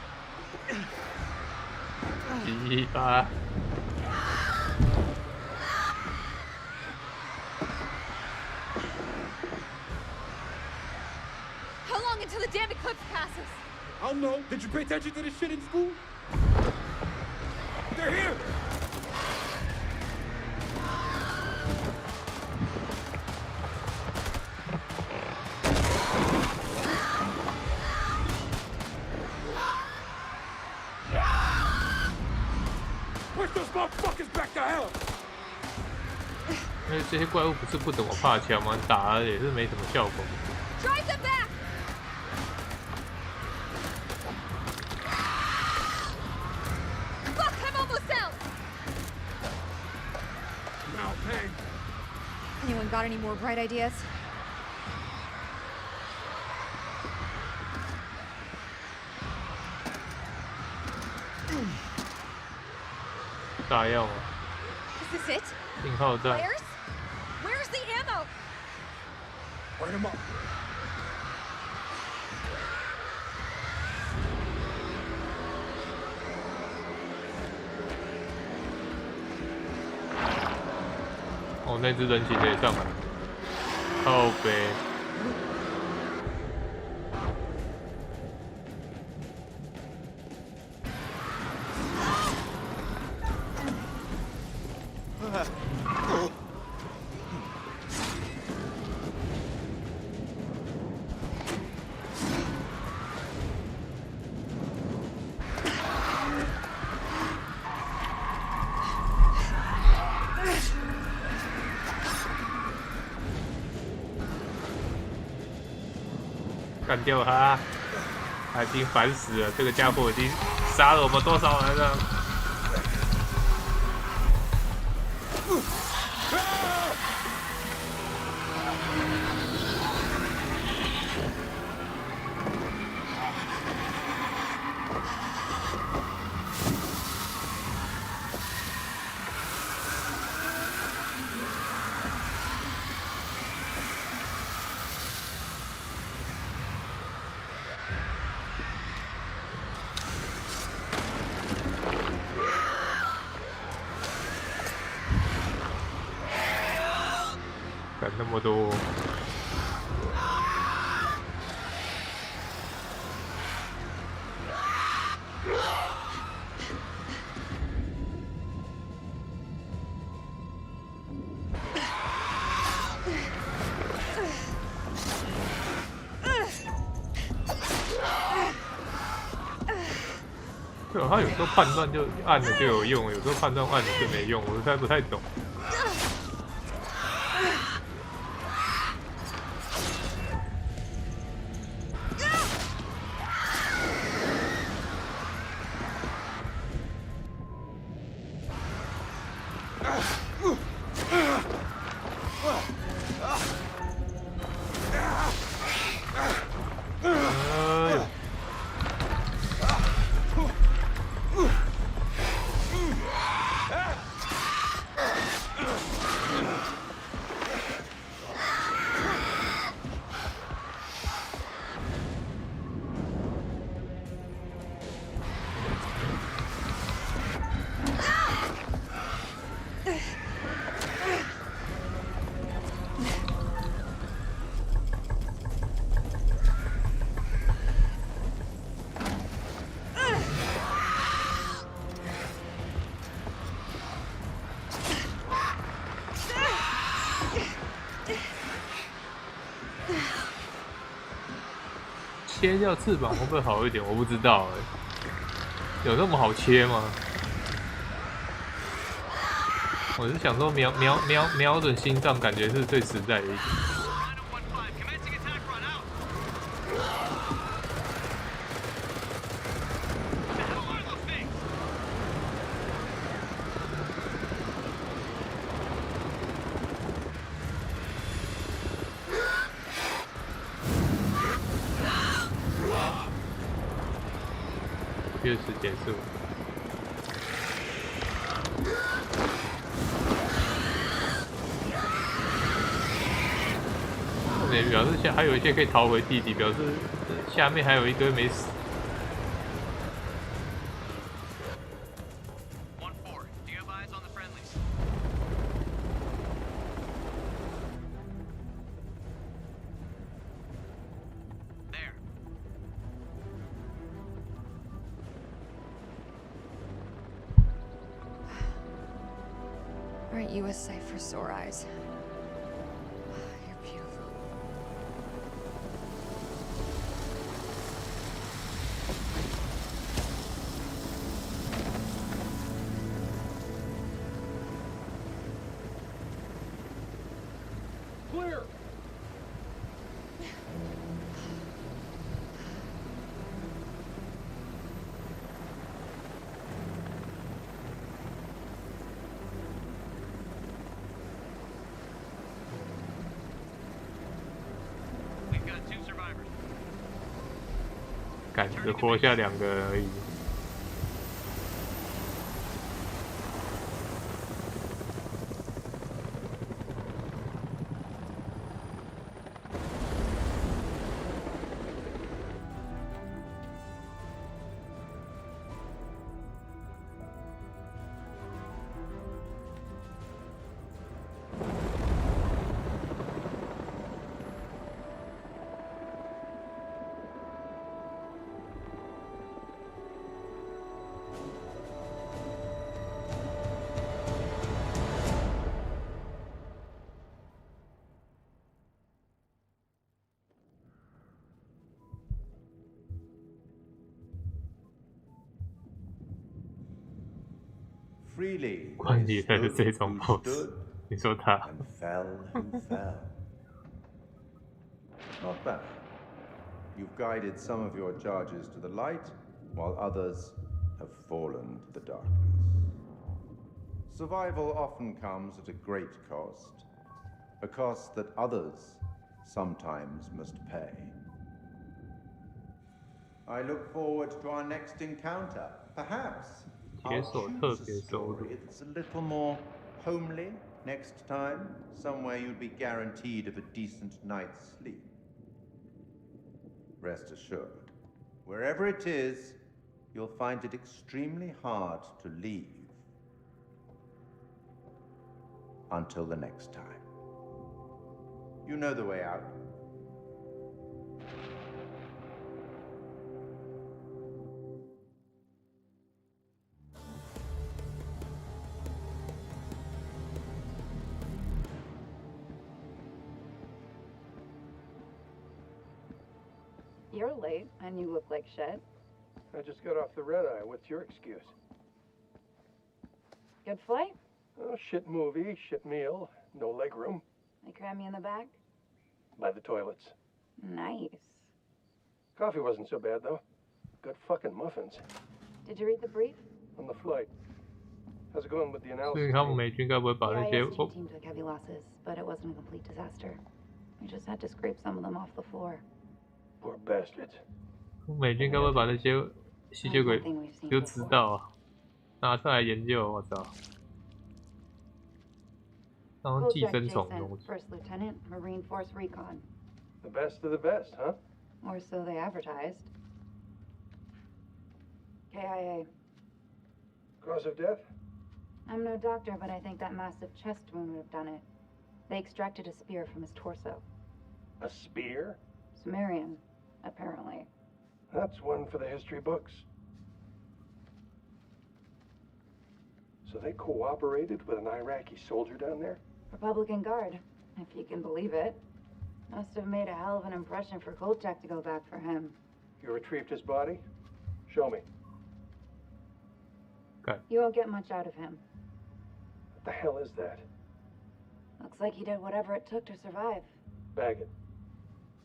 鸡巴。 Until the damn eclipse passes. I don't know. Did you pay attention to this shit in school? They're here! Push those motherfuckers back to hell! 因为这些怪物不是不怎么怕枪吗？打了也是没什么效果。Drive them back! Fuck, I'm almost out! Now, Peg. Anyone got any more bright ideas? 炸药吗？ Is this it? 信号站。 Flares? Where's the ammo? Light him up. 哦，那只人形的也上来，靠北。干掉他！他已经烦死了，这个家伙已经杀了我们多少人了？干那么多！对，他有时候判断就按了就有用，有时候判断按了就没用，我实在不太懂。切掉翅膀会不会好一点？我不知道有那么好切吗？我是想说瞄准心脏，感觉是最实在的一点。月时结束。那表示还有一些可以逃回地底，表示下面还有一堆没死。Aren't you a sight for sore eyes? You're beautiful. Clear! 干只活下2个人而已。关你才是这种 boss， 你说他 and fell who fell. Not bad. You've guided some of your charges to the light, while others have fallen to the darkness. Survival often comes at a great cost, a cost that others sometimes must pay. I look forward to our next encounter. Perhaps I'll choose a story that's a little more homely next time, somewhere you'd be guaranteed of a decent night's sleep. Rest assured, wherever it is, you'll find it extremely hard to leave. Until the next time. You know the way out. You're late, and you look like shit. I just got off the red eye. What's your excuse? Good flight? Oh, shit movie, shit meal, no leg room. They cram you in the back? By the toilets. Nice. Coffee wasn't so bad, though. Good fucking muffins. Did you read the brief? On the flight. How's it going with the 所以 analysis? 他们美军该不会把那些 The ISG team took heavy losses, but it wasn't a complete disaster. We just had to scrape some of them off the floor. Poor bastards. 美军该不会把那些吸血鬼就知道啊，拿出来研究？我操！当寄生虫的东西。 First Lieutenant, Marine Force Recon. The best of the best, huh? Or so they advertised. KIA. Cause of death? I'm no doctor, but I think that massive chest wound would have done it. They extracted a spear from his torso. A spear? Sumerian, apparently. That's one for the history books. So they cooperated with an Iraqi soldier down there? Republican Guard, if you can believe it. Must have made a hell of an impression for Kolchak to go back for him. You retrieved his body? Show me. Good. You won't get much out of him. What the hell is that? Looks like he did whatever it took to survive. Bag it.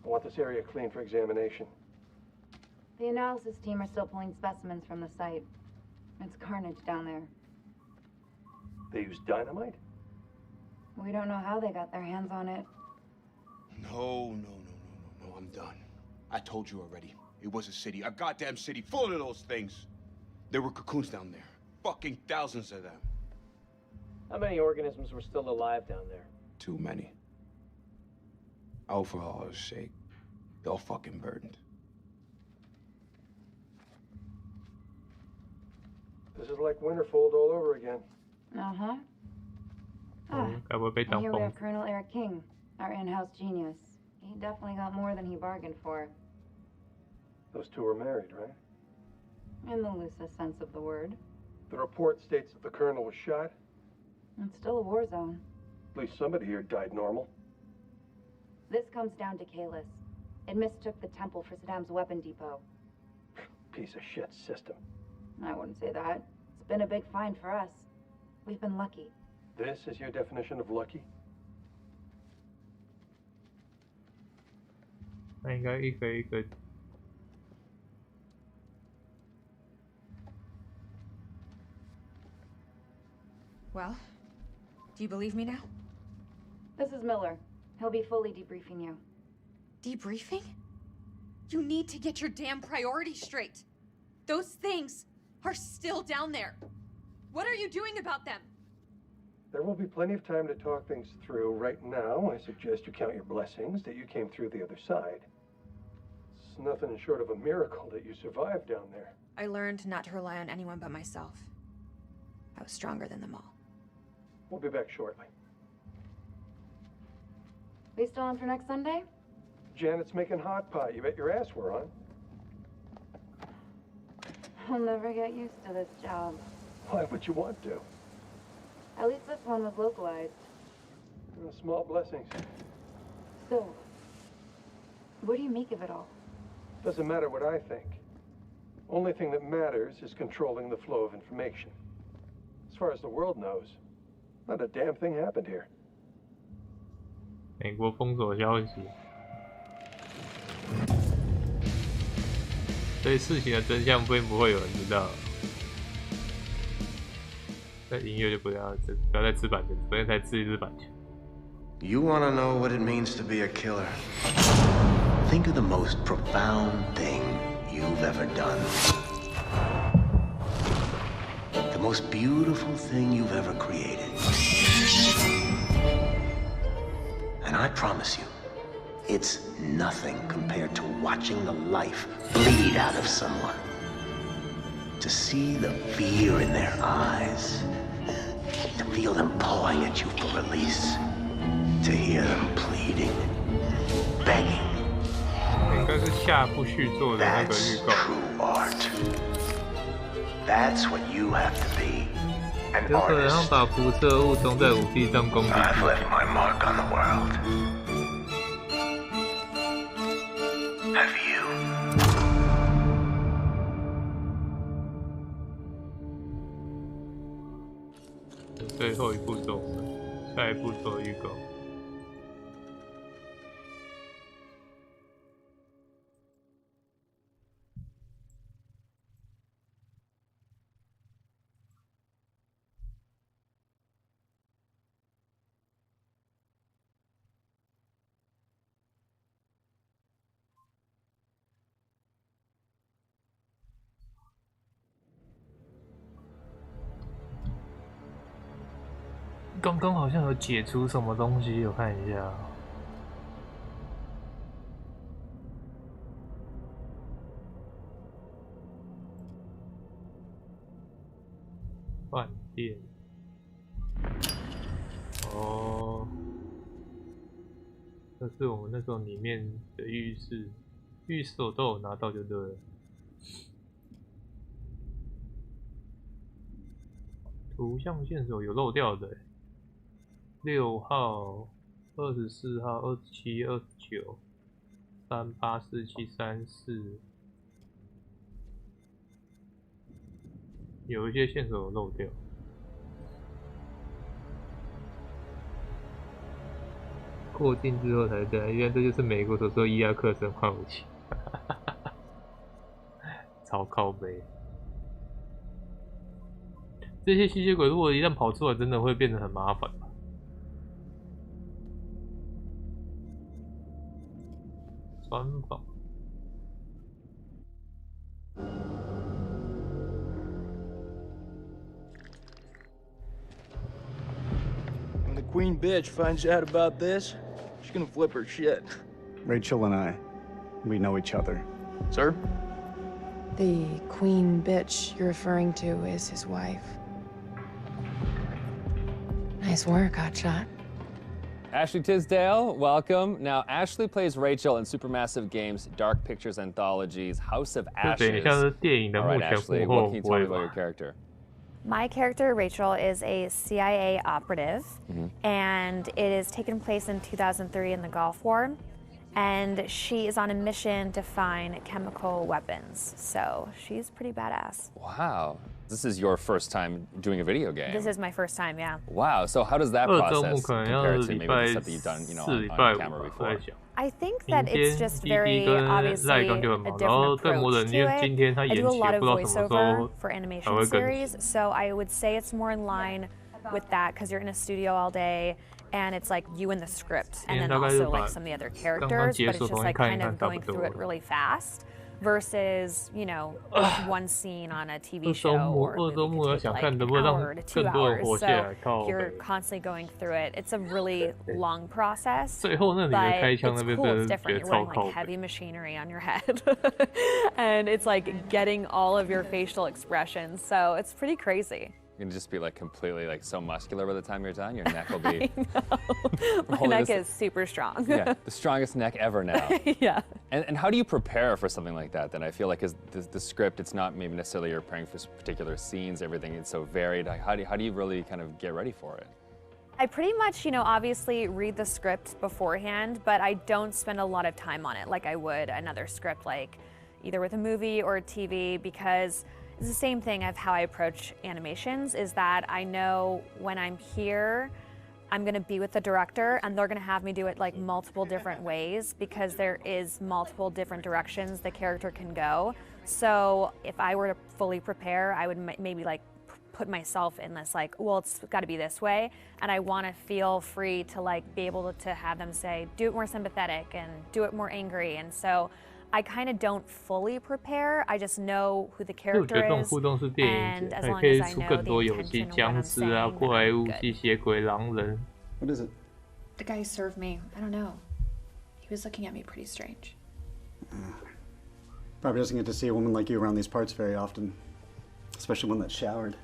I want this area clean for examination. The analysis team are still pulling specimens from the site. It's carnage down there. They used dynamite? We don't know how they got their hands on it. No, I'm done. I told you already. It was a city, a goddamn city full of those things. There were cocoons down there. Fucking thousands of them. How many organisms were still alive down there? Too many. Overall's sake, they're all fucking burdened. This is like Winterfold all over again. Uh-huh. And here we have Colonel Eric King, our in-house genius. He definitely got more than he bargained for. Those two were married, right? In the loosest sense of the word. The report states that the colonel was shot. It's still a war zone. At least somebody here died normal. This comes down to Kalis. It mistook the temple for Saddam's weapon depot. Piece of shit system. I wouldn't say that. It's been a big find for us. We've been lucky. This is your definition of lucky? 那应该一个一个。Well, do you believe me now? This is Miller. He'll be fully debriefing you. Debriefing? You need to get your damn priorities straight. Those things are still down there. What are you doing about them? There will be plenty of time to talk things through. Right now, I suggest you count your blessings that you came through the other side. It's nothing short of a miracle that you survived down there. I learned not to rely on anyone but myself. I was stronger than them all. We'll be back shortly. We still on for next Sunday? Janet's making hot pot. You bet your ass we're on. I'll never get used to this job. Why would you want to? At least this one was localized. Small blessings. So, what do you make of it all? Doesn't matter what I think. Only thing that matters is controlling the flow of information. As far as the world knows, not a damn thing happened here. 美国封锁消息，所以事情的真相并不会有人知道。这音乐就不要再吃版权，昨天才吃一次版权。You wanna know what it means to be a killer? Think of the most profound thing you've ever done. The most beautiful thing you've ever created. And I promise you, it's nothing compared to watching the life bleed out of someone. To see the fear in their eyes. To feel them pawing at you for release. To hear them pleading, begging. 应该是下部续作的那个预告。 True art. That's what you have to be. An 有可能要 artist. 把辐射物装在武器上攻击。 I've left my mark on the world. Have you? 最后一步骤，下一步做预告。刚刚好像有解除什么东西，我看一下。饭店。哦，这是我们那时候里面的浴室，浴室我都有拿到就对了。图像线索有漏掉的。 6号、24号、27、29、38、47、34，有一些线索有漏掉。过境之后才对，原来这就是美国所说伊拉克生化武器，超靠北。这些吸血鬼如果一旦跑出来，真的会变得很麻烦。 And the queen bitch finds out about this, she's gonna flip her shit. Rachel and I, we know each other. Sir? The queen bitch you're referring to is his wife. Nice work, Hotshot. Ashley Tisdale, welcome. Now, Ashley plays Rachel in Supermassive Games' Dark Pictures Anthology's House of Ashes. All right, Ashley, what can you tell me about your character? My character, Rachel, is a CIA operative, and it is taken place in 2003 in the Gulf War, and she is on a mission to find chemical weapons, so she's pretty badass. Wow. This is your first time doing a video game. This is my first time, yeah. Wow, so how does that process compare to maybe the stuff that you've done, on camera before? I think that it's just very obviously a different approach to it. I do a lot of voiceover for animation series, so I would say it's more in line with that because you're in a studio all day and it's like you and the script, and then also like some of the other characters, but it's just like kind of going through it really fast. Versus, you know, one scene on a TV show or a movie could take like an hour to 2 hours, so you're constantly going through it. It's a really long process, but it's cool. It's different. You're wearing like heavy machinery on your head, and it's like getting all of your facial expressions. So it's pretty crazy. You're gonna just be like completely like so muscular by the time you're done. Your neck will be. My neck is super strong. Yeah, the strongest neck ever now. Yeah. And how do you prepare for something like that? Then I feel like the script, it's not maybe necessarily you're preparing for particular scenes. Everything is so varied. Like, how do you really kind of get ready for it? I pretty much, you know, obviously read the script beforehand, but I don't spend a lot of time on it like I would another script, like either with a movie or a TV, because it's the same thing of how I approach animations, is that I know when I'm here, I'm gonna be with the director and they're gonna have me do it like multiple different ways, because there is multiple different directions the character can go. So if I were to fully prepare, I would maybe like put myself in this like, well, it's gotta be this way. And I wanna feel free to like be able to have them say, do it more sympathetic and do it more angry. And so I kind of don't fully prepare. I just know who the character is, and as long as I know the intention of what I'm saying, good. What is it? The guy who served me, I don't know. He was looking at me pretty strange. Probably doesn't get to see a woman like you around these parts very often, especially one that's showered.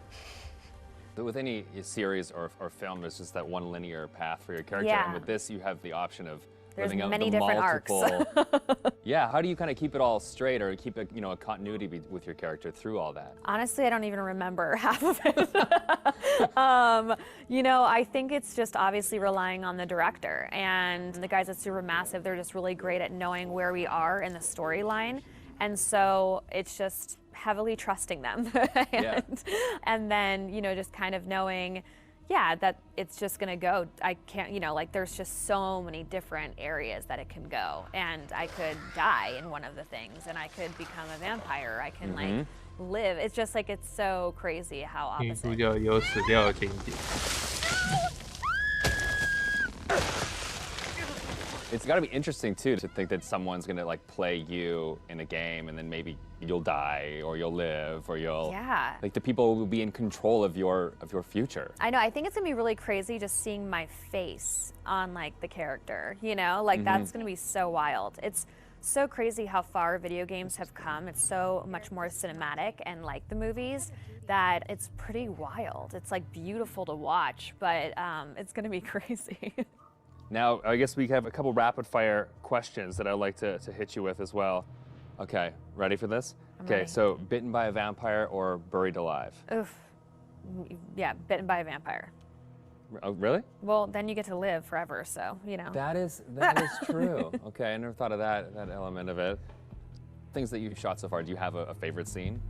But with any series or film, there's just that one linear path for your character, Yeah. And with this, you have the option of There's living out many the different multiple. arcs. Yeah, how do you kind of keep it all straight, or keep a a continuity with your character through all that? Honestly, I don't even remember half of it. You know, I think it's just obviously relying on the director, and the guys at Supermassive, they're just really great at knowing where we are in the storyline, and so it's just heavily trusting them. And then, you know, just kind of knowing, yeah, that it's just gonna go. I can't, you know, like there's just so many different areas that it can go, and I could die in one of the things, and I could become a vampire. I can like live. It's just like, it's so crazy how opposite. It's got to be interesting too to think that someone's gonna like play you in a game, and then maybe you'll die or you'll live or you'll like the people will be in control of your future. I know. I think it's gonna be really crazy just seeing my face on like the character. You know, like that's gonna be so wild. It's so crazy how far video games have come. It's so much more cinematic and like the movies that it's pretty wild. It's like beautiful to watch, but it's gonna be crazy. Now, I guess we have a couple rapid fire questions that I'd like to hit you with as well. Okay, ready for this? Okay, so bitten by a vampire or buried alive? Oof. Yeah, bitten by a vampire. Oh, really? Well, then you get to live forever, so, you know. That is true. Okay, I never thought of that element of it. Things that you've shot so far, do you have a favorite scene?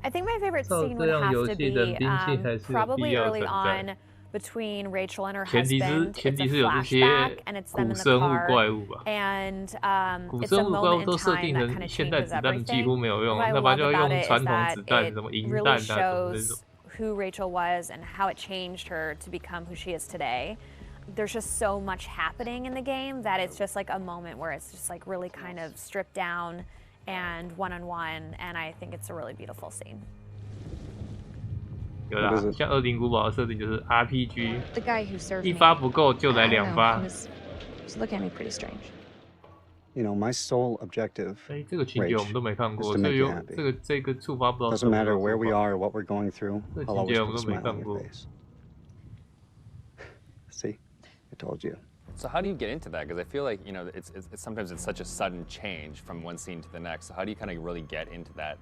I think my favorite scene would have to be probably early on between Rachel and her husband. It's a flashback, and it's them in the car. And it's a moment in time that kind of changes everything. What I love about it is that it really shows who Rachel was and how it changed her to become who she is today. There's just so much happening in the game that it's just like a moment where it's just like really kind of stripped down and one-on-one, and I think it's a really beautiful scene. 有啦，像《恶灵古堡》的设定就是 RPG， The guy who served 一发不够就来2发。 He's looking at me pretty strange. You know, my sole objective, 这个情节我们都没看过， is to 所 make 以 you 有 happy. 这个触发不到。 Doesn't matter where we are or what we're going through, 这个 I'll 情节 always 我 put 们 a 都没 smile 看 on 过 your。face. See, I told you. So how do you get into that? Because I feel like, you know, it's sometimes it's such a sudden change from one scene to the next. So how do you kind of really get into that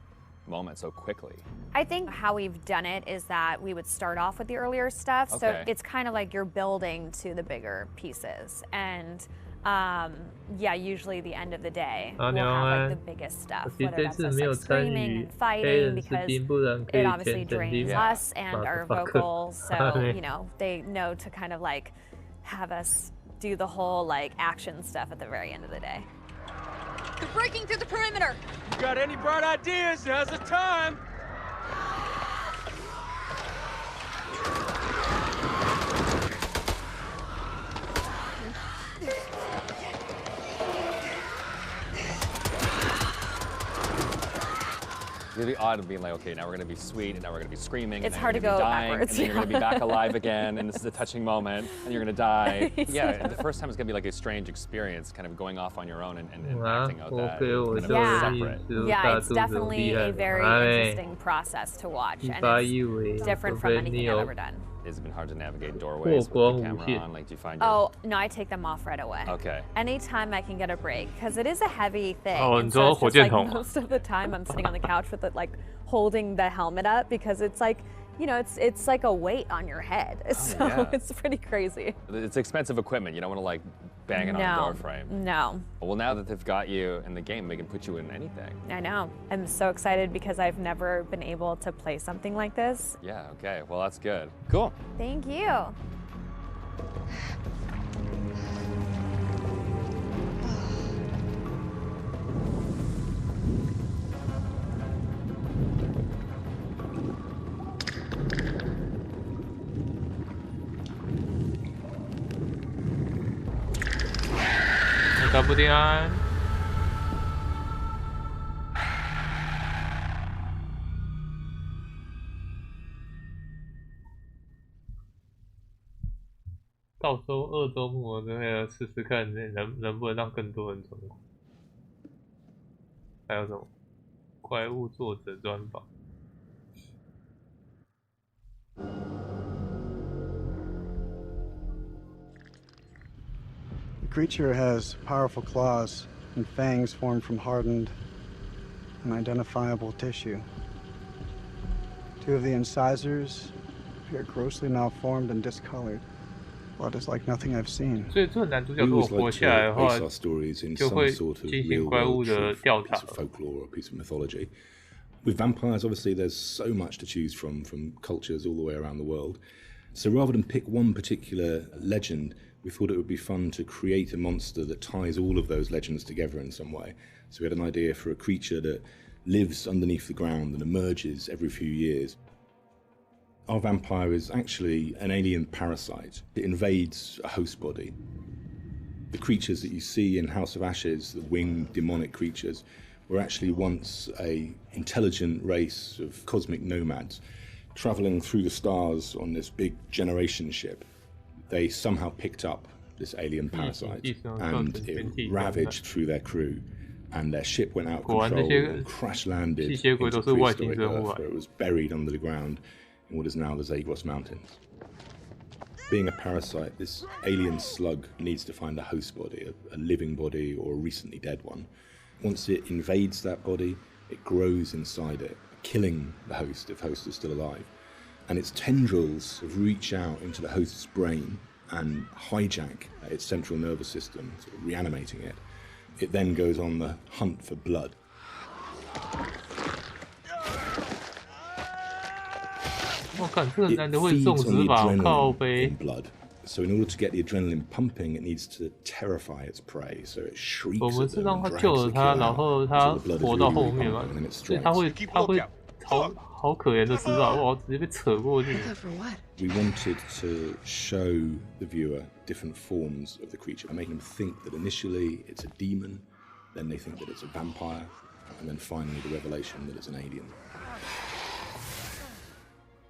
moment so quickly? I think how we've done it is that we would start off with the earlier stuff. So it's kind of like you're building to the bigger pieces. And yeah, usually the end of the day, we'll have like the biggest stuff, whether that's us like screaming and fighting, because it obviously drains us and our vocals. So, you know, they know to kind of like have us do the whole like action stuff at the very end of the day. They're breaking through the perimeter! You got any bright ideas? Now's the time! It's gonna be odd being like, okay, now we're gonna be sweet, and now we're gonna be screaming. It's and hard to go dying, backwards. And then you're gonna be back alive again, and this is a touching moment, and you're gonna die. Yeah, the first time is gonna be like a strange experience, kind of going off on your own and acting out that. Yeah, it's definitely a very interesting process to watch, and it's different from anything I've ever done. Has it been hard to navigate doorways with the camera on? Like, do you find Oh, no, I take them off right away. Okay. Anytime I can get a break, because it is a heavy thing. Oh, and so it's just, like, most of the time I'm sitting on the couch with it, like, holding the helmet up, because it's like, you know, it's like a weight on your head. So it's pretty crazy. It's expensive equipment. You don't want to like bang it on a door frame. No. Well, now that they've got you in the game, they can put you in anything. I know. I'm so excited because I've never been able to play something like this. Yeah, okay. Well, that's good. Cool. Thank you.搞不定啊！到周2周末我真的要试试看能不能让更多人存活。还有什么怪物作者专访？ The creature has powerful claws and fangs formed from hardened, unidentifiable tissue. 2 of the incisors appear grossly malformed and discolored. Blood is like nothing I've seen. 所以这个男主角如果活下来的话，就会进行怪物的调查。 folklore or piece of mythology. With vampires, obviously, there's so much to choose from cultures all the way around the world. So rather than pick one particular legend, we thought it would be fun to create a monster that ties all of those legends together in some way. So we had an idea for a creature that lives underneath the ground and emerges every few years. Our vampire is actually an alien parasite. It invades a host body. The creatures that you see in House of Ashes, the winged demonic creatures, were actually once an intelligent race of cosmic nomads traveling through the stars on this big generation ship. They somehow picked up this alien parasite and it ravaged through their crew, and their ship went out of control and crash landed into prehistoric Earth, where it was buried under the ground in what is now the Zagros Mountains. Being a parasite, this alien slug needs to find a host body, a living body or a recently dead one. Once it invades that body, it grows inside it, killing the host if host is still alive. And its tendrils reach out into the host's brain and hijack its central nervous system, sort of reanimating it. It then goes on the hunt for blood. It feeds on the adrenaline in blood. So in order to get the adrenaline pumping, it needs to terrify its prey. So it shrieks at them and drags the kill out until the blood is really pumping, and then it strikes. 好可怜的死法，哇！直接被扯过去。 We wanted to show the viewer different forms of the creature, and make them think that initially it's a demon, then they think that it's a vampire, and then finally the revelation that it's an alien.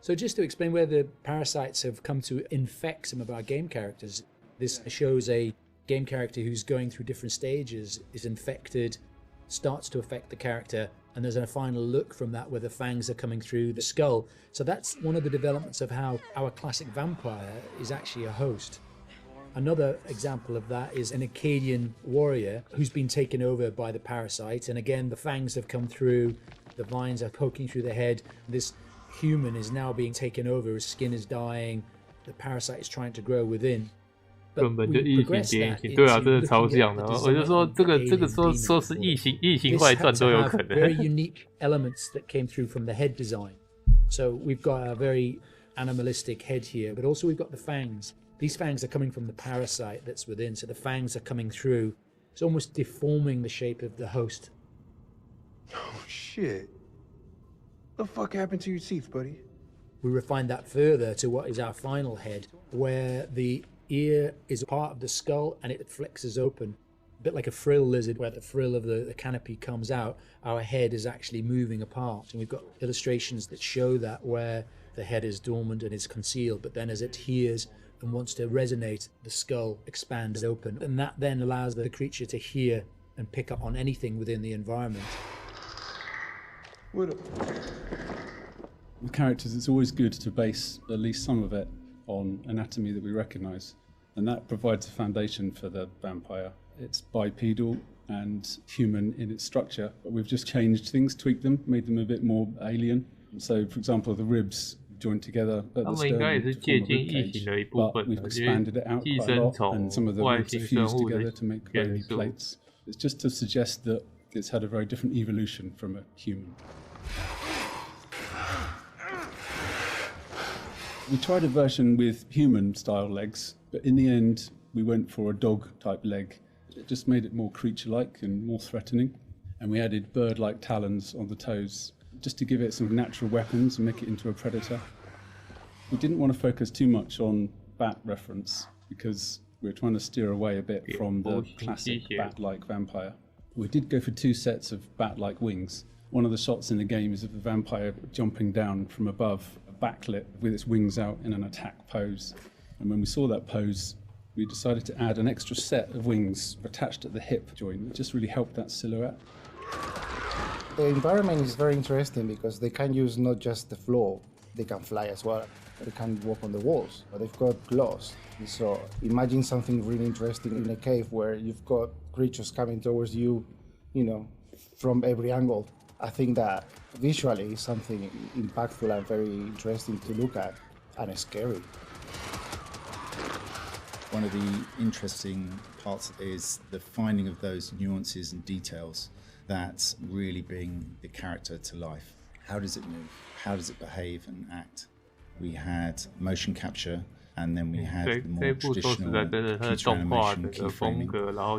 So just to explain where the parasites have come to infect some of our game characters, this shows a game character who's going through different stages, is infected, starts to affect the character, and there's a final look from that where the fangs are coming through the skull. So that's one of the developments of how our classic vampire is actually a host. Another example of that is an Akkadian warrior who's been taken over by the parasite, and again the fangs have come through, the vines are poking through the head. This human is now being taken over, his skin is dying, the parasite is trying to grow within. 根本就异形变异形，对啊，真的超像的。我就说这个说是异形外传都有可能。Very unique elements that came through from the head design. So we've got a very animalistic head here, but also we've got the fangs. These fangs are coming from the parasite that's within, so the fangs are coming through. It's almost deforming the shape of the host. Oh shit! What the fuck happened to your teeth, buddy? We refined that further to what is our final head, where the ear is part of the skull and it flexes open. bit like a frill lizard, where the frill of the canopy comes out, our head is actually moving apart. And we've got illustrations that show that, where the head is dormant and is concealed, but then as it hears and wants to resonate, the skull expands open. And that then allows the creature to hear and pick up on anything within the environment. With characters, it's always good to base at least some of it on anatomy that we recognize, and that provides a foundation for the vampire. It's bipedal and human in its structure, but we've just changed things, tweaked them, made them a bit more alien. So, for example, the ribs joined together at the sternum to form a ribcage, but we've expanded it out quite a lot, and some of the ribs are fused together to make bony plates. It's just to suggest that it's had a very different evolution from a human. We tried a version with human-style legs, but in the end, we went for a dog-type leg. It just made it more creature-like and more threatening. And we added bird-like talons on the toes, just to give it some natural weapons and make it into a predator. We didn't want to focus too much on bat reference, because we were trying to steer away a bit from the classic bat-like vampire. We did go for 2 sets of bat-like wings. One of the shots in the game is of the vampire jumping down from above, backlit with its wings out in an attack pose. And when we saw that pose, we decided to add an extra set of wings attached at the hip joint. It just really helped that silhouette. The environment is very interesting because they can use not just the floor, they can fly as well. They can walk on the walls, but they've got claws. So imagine something really interesting in a cave where you've got creatures coming towards you, you know, from every angle. I think that visually is something impactful and very interesting to look at, and scary. One of the interesting parts is the finding of those nuances and details that really bring the character to life. How does it move? How does it behave and act? We had motion capture, and then we had the more traditional computer animation keyframing.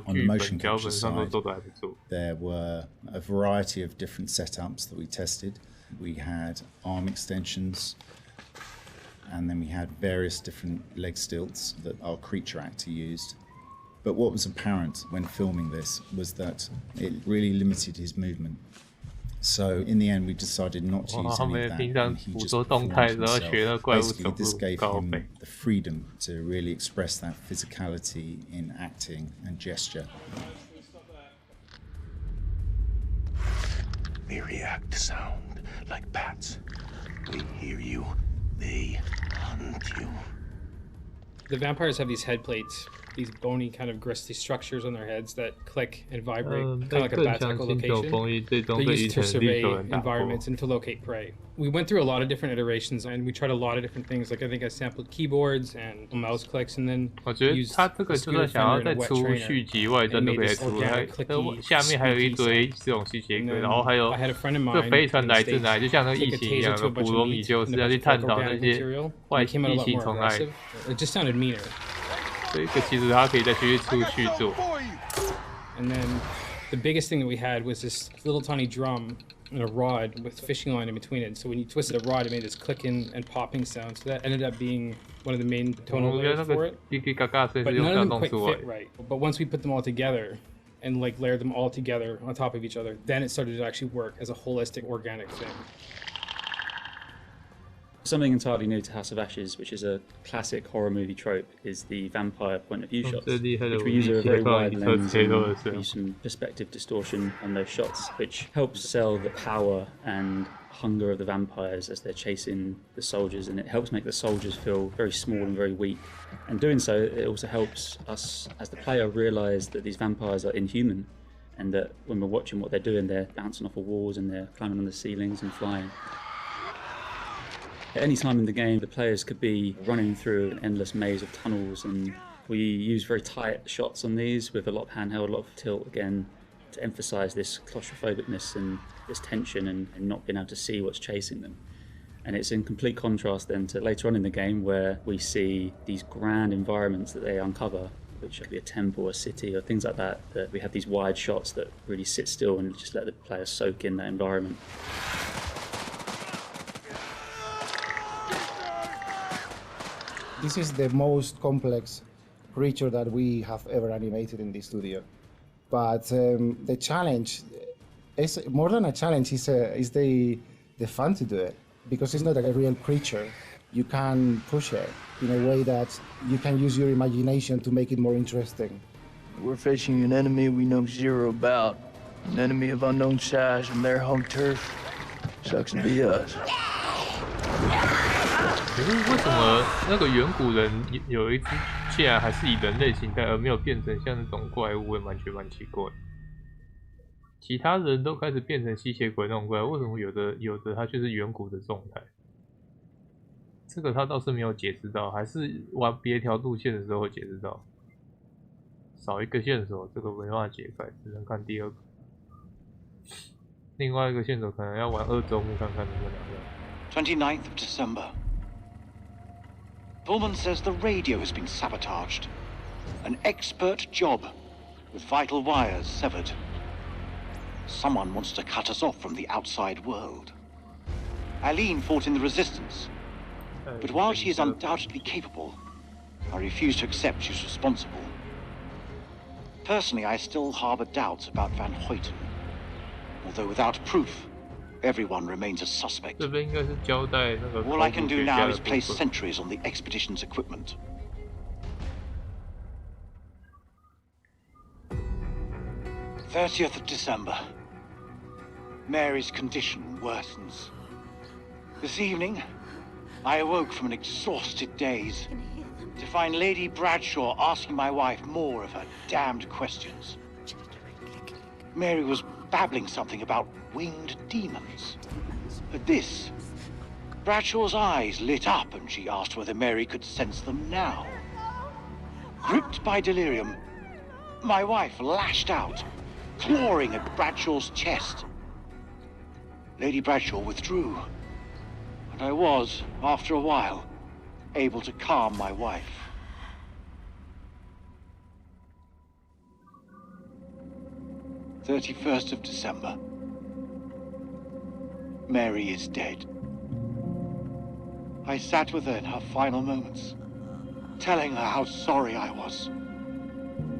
On the motion capture side, there were a variety of different setups that we tested. We had arm extensions, and then we had various different leg stilts that our creature actor used. But what was apparent when filming this was that it really limited his movement. So in the end, we decided not to use any of that, and he just performed himself. Basically, this gave him the freedom to really express that physicality in acting and gesture. They react to sound like bats. They hear you, they hunt you. The vampires have these head plates, these bony kind of gristly structures on their heads that click and vibrate, kind of like a bat's echolocation. They're used to survey environments and to locate prey. We went through a lot of different iterations, and we tried a lot of different things. Like I think I sampled keyboards and mouse clicks, and then used a scooter fender and a wet trainer, and made this organic clicky, squeaky sound. I had a friend of mine in the States take a taser to a bunch of meat and a bunch of organic material, and it came out a lot more aggressive. It just sounded meaner. 这个其实它可以再继续出去做。 And then the biggest thing that we had was this little tiny drum and a rod with fishing line in between it. So when you twisted a rod, it made this clicking and popping sound. So that ended up being one of the main tonal layers for it. But none of them quite fit right. But once we put them all together and like layered them all together on top of each other, then it started to actually work as a holistic, organic thing. Something entirely new to House of Ashes, which is a classic horror movie trope, is the vampire point of view shots, which we use a very wide lens and use some perspective distortion on those shots, which helps sell the power and hunger of the vampires as they're chasing the soldiers, and it helps make the soldiers feel very small and very weak. And doing so, it also helps us as the player realise that these vampires are inhuman, and that when we're watching what they're doing, they're bouncing off of walls and they're climbing on the ceilings and flying. At any time in the game, the players could be running through an endless maze of tunnels, and we use very tight shots on these with a lot of handheld, a lot of tilt again, to emphasise this claustrophobicness and this tension and not being able to see what's chasing them. And it's in complete contrast then to later on in the game where we see these grand environments that they uncover, which could be a temple, a city, or things like that, that we have these wide shots that really sit still and just let the players soak in that environment. This is the most complex creature that we have ever animated in the studio. But the challenge is more than a challenge. Is the fun to do it, because it's not a real creature. You can push it in a way that you can use your imagination to make it more interesting. We're facing an enemy we know zero about, an enemy of unknown size on their home turf. Sucks to be us. 可是为什么那个远古人有一只竟然还是以人类形态，而没有变成像那种怪物？我也觉得蛮奇怪。其他人都开始变成吸血鬼那种怪物，为什么有的他就是远古的状态？这个他倒是没有解释到，还是玩别条路线的时候会解释到。少一个线索，这个没办法解开，只能看第二个。另外一个线索可能要玩2周目看看能不能聊。 29th of December. Pullman says the radio has been sabotaged. An expert job, with vital wires severed. Someone wants to cut us off from the outside world. Eileen fought in the resistance, but while she is undoubtedly capable, I refuse to accept she's responsible. Personally, I still harbor doubts about Van Hoyten, although without proof, everyone remains a suspect. All I can do now is place sentries on the expedition's equipment. "30th of December. Mary's condition worsens. This evening, I awoke from an exhausted daze to find Lady Bradshaw asking my wife more of her damned questions. Mary was babbling something about winged demons. At this, Bradshaw's eyes lit up and she asked whether Mary could sense them now. Gripped by delirium, my wife lashed out, clawing at Bradshaw's chest. Lady Bradshaw withdrew, and I was, after a while, able to calm my wife. "31st of December. Mary is dead. I sat with her in her final moments, telling her how sorry I was.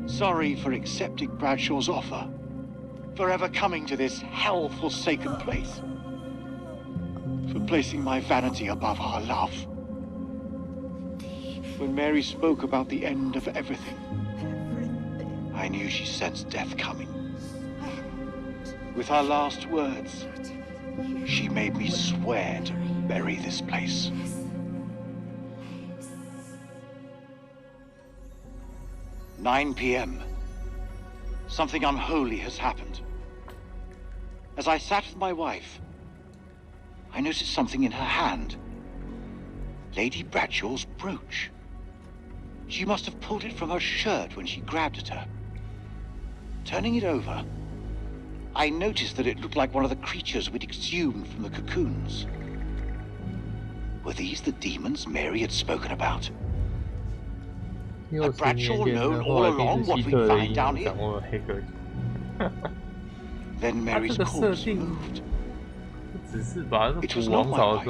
Sorry for accepting Bradshaw's offer, for ever coming to this hell-forsaken place, for placing my vanity above our love. When Mary spoke about the end of everything, I knew she sensed death coming. With her last words, she made me swear to bury this place." "9 p.m. Something unholy has happened. As I sat with my wife, I noticed something in her hand. Lady Bradshaw's brooch. She must have pulled it from her shirt when she grabbed at her. Turning it over, I noticed that it looked like one of the creatures we'd exhumed from the cocoons. Were these the demons Mary had spoken about? Had Bradshaw known all along what we'd find down here? Then Mary's corpse moved. It was not my wife.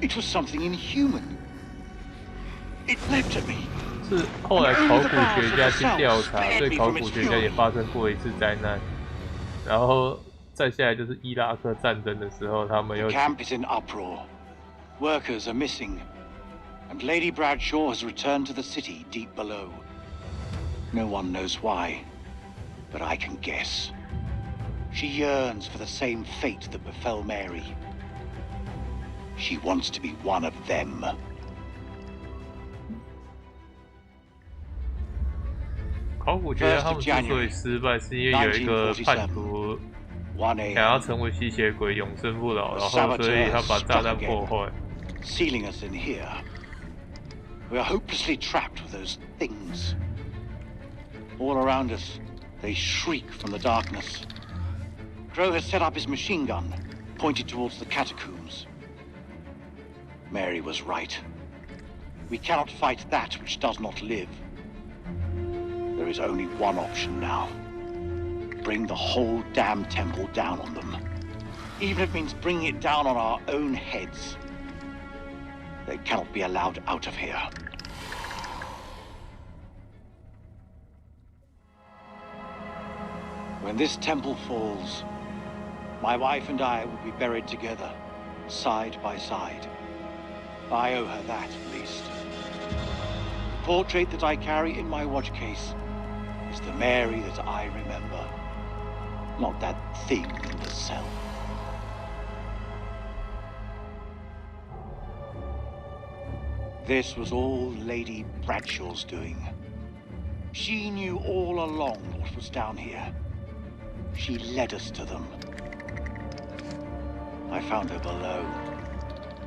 It was something inhuman. It leapt at me. 是后来考古学家去调查，所以考古学家也发生过一次灾难，然后再下来就是伊拉克战争的时候，他们又。The camp is in uproar. Workers are missing, and Lady Bradshaw has returned to the city deep below. No one knows why, but I can guess. She yearns for the same fate that befell Mary. She wants to be one of them. 考古学家他们之所以失败，是因为有一个叛徒想要成为吸血鬼，永生不老，然后所以他把炸弹破坏。Sealing us in here. We are hopelessly trapped with those things. All around us, they shriek from the darkness. Crow has set up his machine gun, pointed towards the catacombs. Mary was right. We cannot fight that which does not live. There is only one option now. Bring the whole damn temple down on them. Even if it means bringing it down on our own heads. They cannot be allowed out of here. When this temple falls, my wife and I will be buried together, side by side. I owe her that, at least. The portrait that I carry in my watch case is the Mary that I remember, not that thing in the cell. This was all Lady Bradshaw's doing. She knew all along what was down here. She led us to them. I found her below,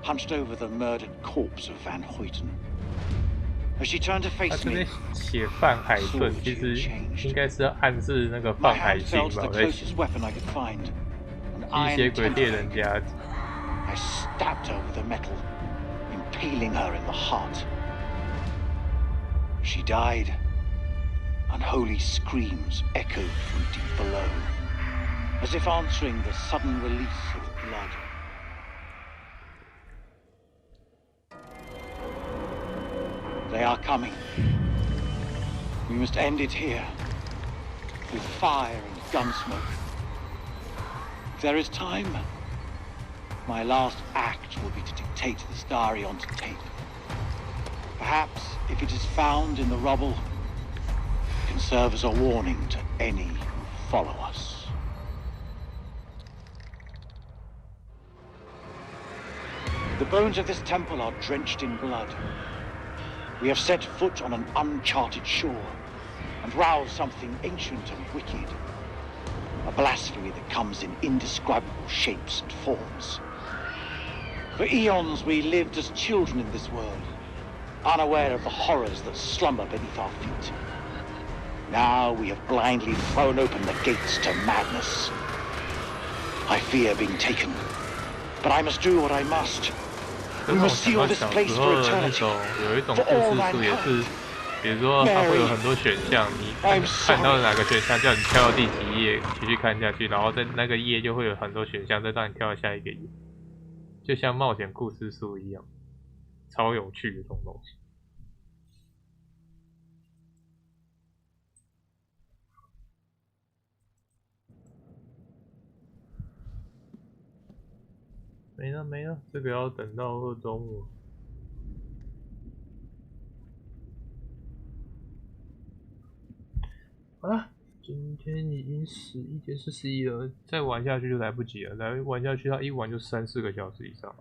hunched over the murdered corpse of Van Hoyten. As she turned to face me, 写范海顿其实应该是要暗示那个范海辛吧，我在想。吸血鬼猎人家。I stabbed her with the metal, impaling her in the heart. She died. Unholy screams echoed from deep below, as if answering the sudden release of blood. They are coming. We must end it here, with fire and gunsmoke. If there is time, my last act will be to dictate the story onto tape. Perhaps, if it is found in the rubble, it can serve as a warning to any who follow us. The bones of this temple are drenched in blood. We have set foot on an uncharted shore and roused something ancient and wicked. A blasphemy that comes in indescribable shapes and forms. For eons we lived as children in this world, unaware of the horrors that slumber beneath our feet. Now we have blindly thrown open the gates to madness. I fear being taken, but I must do what I must. We must seal this place for eternity. 有一种故事书也是，比如说它会有很多选项，你看到哪个选项叫你跳到第几页，继续看下去，然后在那个页就会有很多选项，再让你跳到下一个页，就像冒险故事书一样，超有趣的这种东西。没了，这个要等到中午。好了，今天已经11点41了，再玩下去就来不及了。再玩下去，它一玩就3-4个小时以上。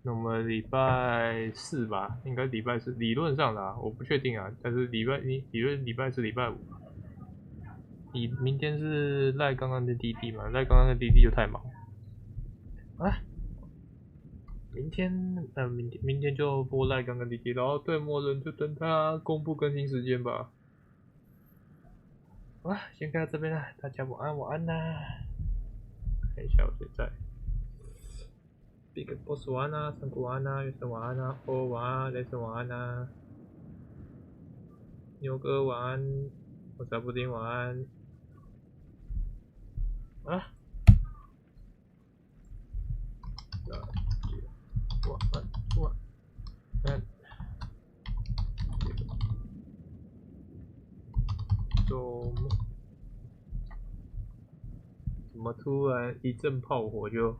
那我们礼拜四吧，应该礼拜四，理论上啦，我不确定啊，但是理论礼拜四、礼拜五。明天是赖刚刚的弟弟嘛，赖刚刚的弟弟就太忙。啊。明天就播赖刚刚弟弟，然后对魔人就等他公布更新时间吧。好啦，先看到这边啦，大家晚安啦。看一下我现在 ，Big Boss 晚安啦，三谷晚安啦，月神晚安啦，欧晚安，雷神晚安啦，牛哥晚安，我小布丁晚安。啊。晚安。周末怎么突然一阵炮火就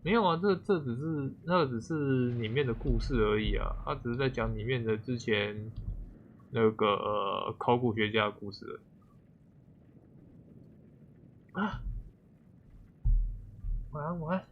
没有啊？这只是里面的故事而已啊，他只是在讲里面的之前那个考古学家的故事而已。啊，晚安。